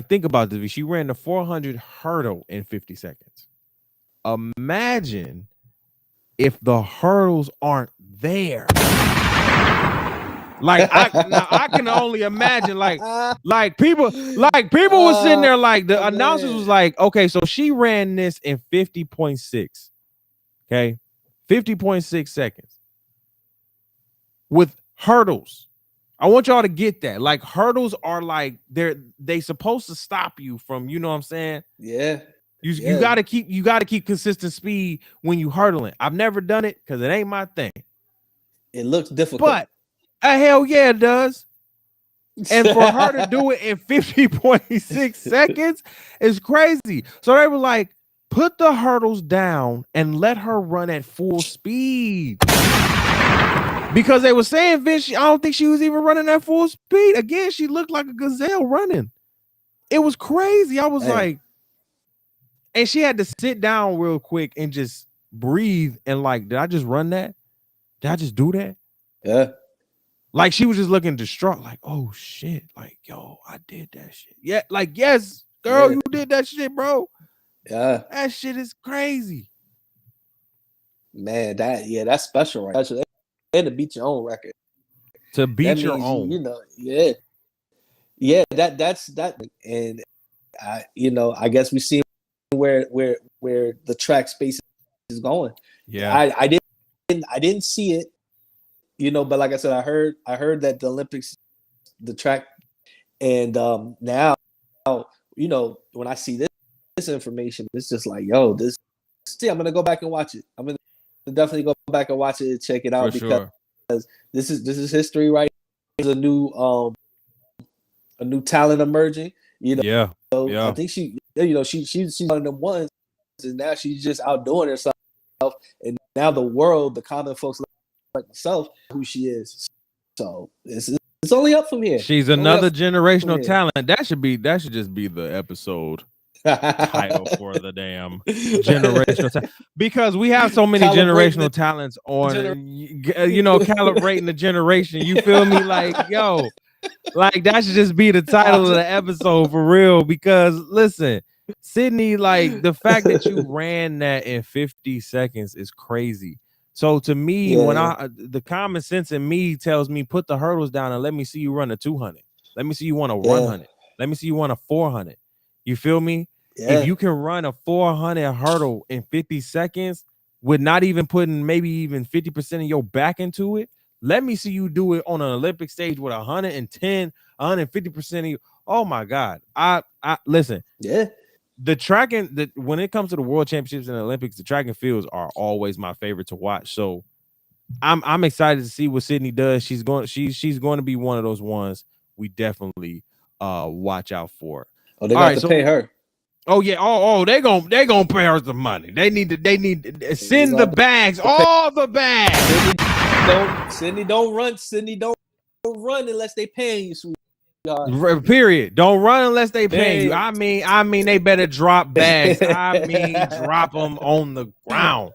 think about this, V. She ran the 400 hurdle in 50 seconds. Imagine if the hurdles aren't there. Like I can only imagine like people was sitting there like the announcers was like, okay, so she ran this in 50.6. Okay. 50.6 seconds with hurdles. I want y'all to get that. Like hurdles are like they supposed to stop you from, you know what I'm saying? Yeah. You gotta keep consistent speed when you hurdling. I've never done it because it ain't my thing. It looks difficult. But hell yeah, it does. And for her to do it in 50.6 seconds is crazy. So they were like, put the hurdles down and let her run at full speed. Because they were saying, Vince, I don't think she was even running at full speed. Again, she looked like a gazelle running. It was crazy. I was like, and she had to sit down real quick and just breathe and like, did I just run that? Did I just do that? Yeah. Like she was just looking distraught, like, oh shit, like, yo, I did that shit. Yeah, like, yes, girl, you did that shit, bro. Yeah. That shit is crazy. Man, that's special, right? And to beat your own record. to beat your means own. you know, yeah. That's that, and I guess we see where the track space is going. Yeah, I didn't see it, but like I said, I heard that the Olympics, the track, and now, when I see this information, it's just like, yo, I'm gonna go back and watch it. I'm gonna definitely go back and watch it and check it out for because sure. this is history, right? There's a new talent emerging. Yeah, I think she's one of them ones, and now she's just outdoing herself, and now the common folks like myself, who she is. So it's only up from here. She's another generational talent. That should just be the episode title for the damn generational talent, because we have so many generational talents on, calibrating the generation. You feel me? Like, yo, like that should just be the title of the episode for real. Because listen, Sydney, like the fact that you ran that in 50 seconds is crazy. So to me, when the common sense in me tells me put the hurdles down and let me see you run a 200. Let me see you want a 100. Let me see you want a 400. You feel me? Yeah. If you can run a 400 hurdle in 50 seconds with not even putting maybe even 50% of your back into it, let me see you do it on an Olympic stage with 110, 150% of you. Oh my God. I listen. Yeah. The track and when it comes to the world championships and the Olympics, the track and fields are always my favorite to watch. So I'm excited to see what Sydney does. She's going to be one of those ones we definitely watch out for. Oh, they got to pay her. Oh yeah. Oh, they gonna pay her some money. They need to send the bags, all the bags. Sydney don't run. Sydney don't run unless they paying you, sweetheart. Period. Don't run unless they pay you. I mean, they better drop bags. I mean, drop them on the ground.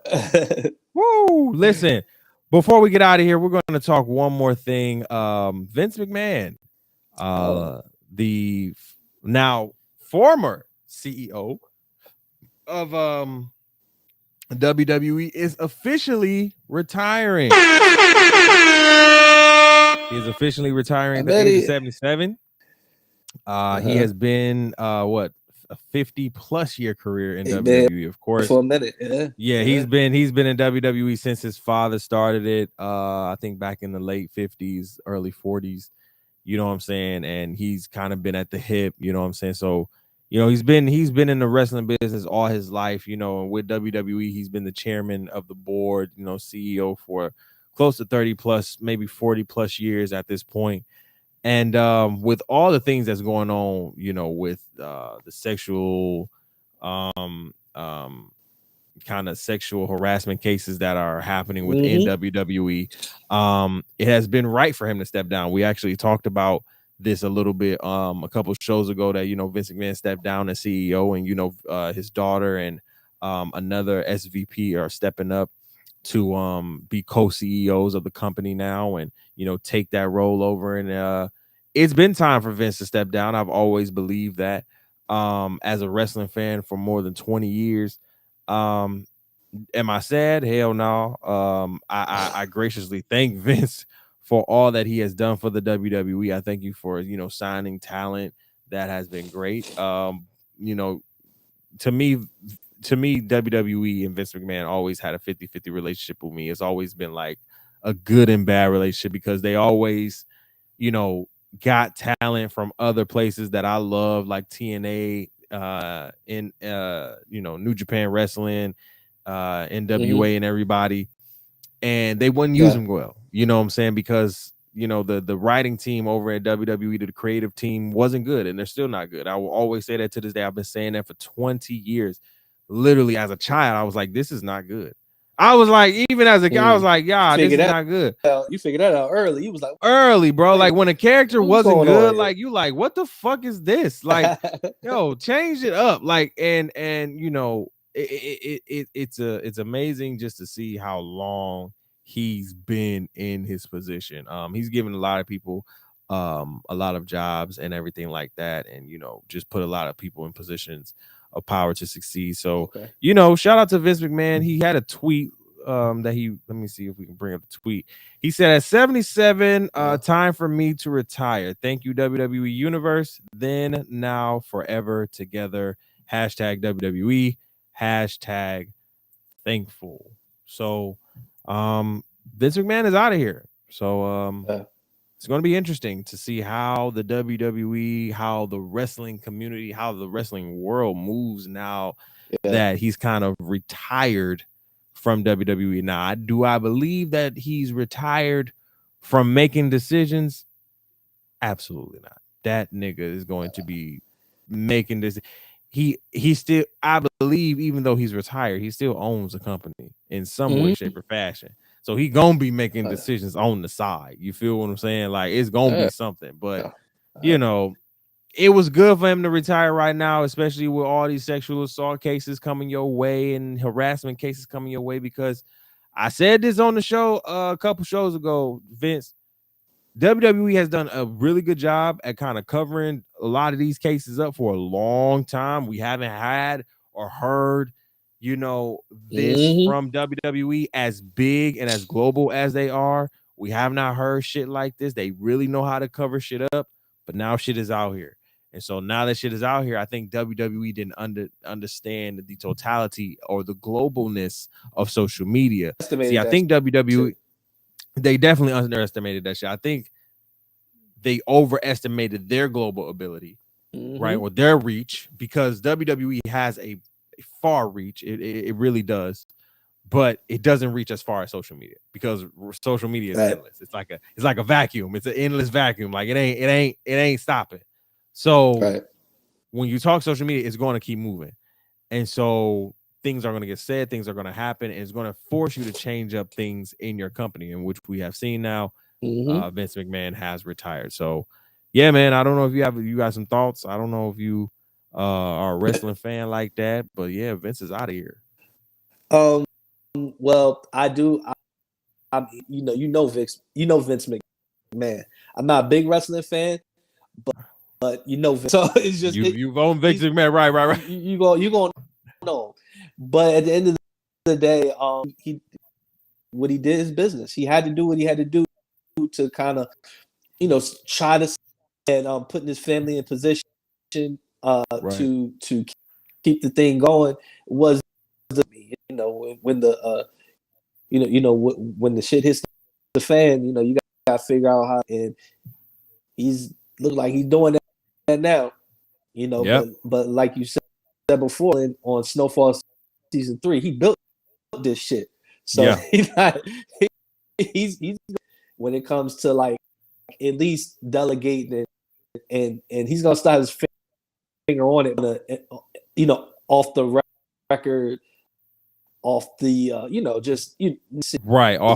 Woo! Listen, before we get out of here, we're going to talk one more thing. Vince McMahon, the now former CEO of WWE, is officially retiring. He is officially retiring at the age of 77. He has been a 50+ year career in WWE, of course. For a minute, yeah. He's been in WWE since his father started it. I think back in the late 50s, early 40s. You know what I'm saying? And he's kind of been at the hip. You know what I'm saying? So, he's been in the wrestling business all his life. And with WWE, he's been the chairman of the board. CEO for close to 30+, maybe 40+ years at this point. And with all the things that's going on, with the sexual kind of sexual harassment cases that are happening within WWE, it has been right for him to step down. We actually talked about this a little bit a couple of shows ago that Vince McMahon stepped down as CEO, and his daughter and another SVP are stepping up to be co-CEOs of the company now, and take that role over. And it's been time for Vince to step down. I've always believed that as a wrestling fan for more than 20 years. Am I sad? Hell no. I graciously thank Vince for all that he has done for the WWE. I thank you for signing talent that has been great. To me, WWE and Vince McMahon always had a 50-50 relationship with me. It's always been like a good and bad relationship, because they always, got talent from other places that I love, like TNA, in New Japan Wrestling, NWA, and everybody, and they wouldn't use them well. You know what I'm saying? Because the writing team over at WWE, the creative team, wasn't good, and they're still not good. I will always say that to this day. I've been saying that for 20 years. Literally, as a child, I was like, this is not good. I was like, even as a guy, I was like, yeah, this is not good. You figured that out early. You was like, early, bro. Like when a character wasn't good, like you like, what the fuck is this? Like, yo, change it up. Like, and it's amazing just to see how long he's been in his position. He's given a lot of people a lot of jobs and everything like that, and just put a lot of people in positions of power to succeed. So shout out to Vince McMahon. He had a tweet that he, let me see if we can bring up the tweet. He said at 77, time for me to retire. Thank you, WWE Universe. Then, now, forever together. Hashtag WWE. Hashtag thankful. So Vince McMahon is out of here. So it's going to be interesting to see how the WWE, how the wrestling community, how the wrestling world moves now that he's kind of retired from WWE. Now, do I believe that he's retired from making decisions? Absolutely not. That nigga is going to be making this. He still, I believe, even though he's retired, he still owns a company in some way, shape, or fashion. So he gonna be making decisions on the side. You feel what I'm saying? Like, it's gonna be something. But you know, it was good for him to retire right now, especially with all these sexual assault cases coming your way and harassment cases coming your way. Because I said this on the show a couple shows ago, Vince. WWE has done a really good job at kind of covering a lot of these cases up for a long time. We haven't had or heard, you know, this from WWE as big and as global as they are. We have not heard shit like this. They really know how to cover shit up, but now shit is out here. And so now that shit is out here, I think WWE didn't understand the totality or the globalness of social media. See, I think WWE... They definitely underestimated that shit. I think they overestimated their global ability, right? Or their reach, because WWE has a far reach. It really does, but it doesn't reach as far as social media, because social media is endless. It's like a vacuum. It's an endless vacuum. Like it ain't stopping. So when you talk social media, it's going to keep moving. And so things are going to get said, things are going to happen, and it's going to force you to change up things in your company, in which we have seen now. Vince McMahon has retired. So yeah, man, I don't know if you got some thoughts. I don't know if you are a wrestling fan like that, but yeah, Vince is out of here. Well, I do. I'm Vince McMahon. I'm not a big wrestling fan, but Vince. So it's just you've owned Vince McMahon, right. You gonna know. But at the end of the day, what he did is business. He had to do what he had to do to kind of, try to and putting his family in position to keep the thing going. Was when the when the shit hits the fan, you got to figure out how. And he's look like he's doing that now, but like you said before, on Snowfall season 3, he built this shit. So he's when it comes to like at least delegating and he's gonna start his finger on it, off the record, off the off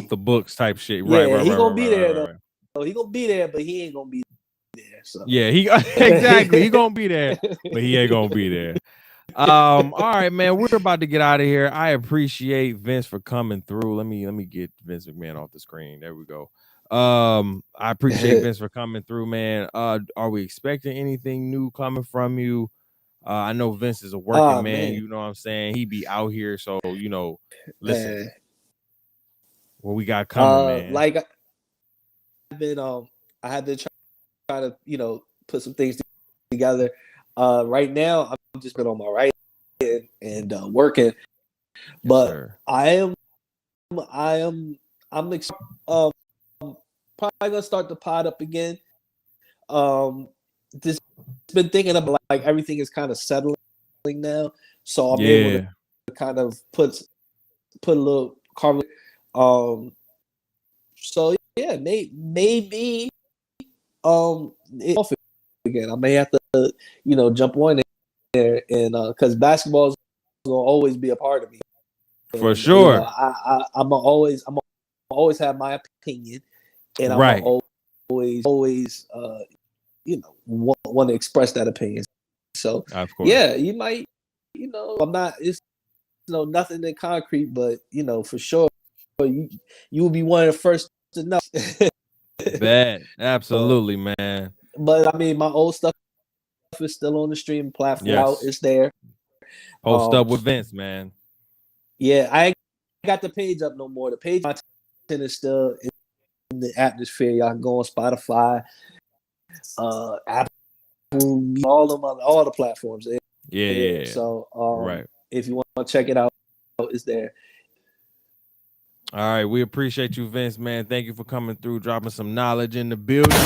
the books type shit. Right. He gonna be there though. He gonna be there, but he ain't gonna be there. So exactly. He gonna be there, but he ain't gonna be there. All right, man. We're about to get out of here. I appreciate Vince for coming through. Let me get Vince McMahon off the screen. There we go. I appreciate Vince for coming through, man. Are we expecting anything new coming from you? I know Vince is a working man. You know what I'm saying? He be out here, so listen. What we got coming, man? Like I have been trying to put some things together. Right now I'm just been on my right and working, but I'm probably gonna start the pod up again. Just been thinking about like everything is kind of settling now, so I'm able to kind of put a little carve. So yeah, maybe again I may have to jump on there and because basketball is gonna always be a part of me. For sure. I'm always have my opinion, and I'm always want to express that opinion. So yeah, you might I'm not, it's nothing in concrete, but for sure you will be one of the first to know. Bad, absolutely, man. But I mean, my old stuff is still on the streaming platform. It's there. Post up with Vince, man. Yeah, I ain't got the page up no more. The page content is still in the atmosphere. Y'all can go on Spotify, Apple, all the platforms. Yeah. So right. if you want to check it out, it's there. All right, we appreciate you, Vince, man. Thank you for coming through, dropping some knowledge in the building.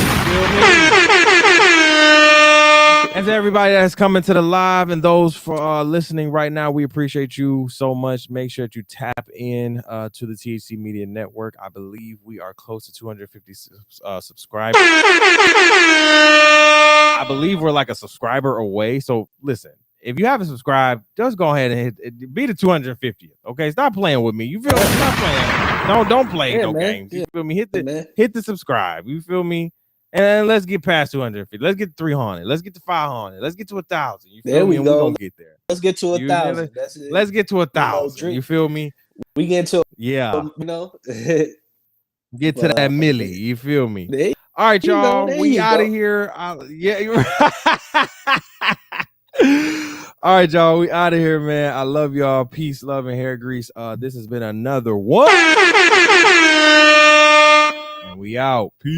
And to everybody that's coming to the live and those for listening right now, we appreciate you so much. Make sure that you tap in to the THC Media Network. I believe we are close to 250 subscribers. I believe we're like a subscriber away. So listen, if you haven't subscribed, just go ahead and be the 250th. Okay, stop playing with me. You feel me? Stop playing. Don't play games. You feel me? Hit the subscribe. You feel me? And let's get past 250. Let's get 300. Let's get to 500. Let's get to 1,000. You feel there me? We go. We're gonna get there. Let's get to 1,000. Let's get to 1,000. You feel me? We get to get to but, that milli. You feel me? All right, y'all. We out of here. All right, y'all. We out of here, man. I love y'all. Peace, love, and hair grease. This has been another one. And we out. Peace.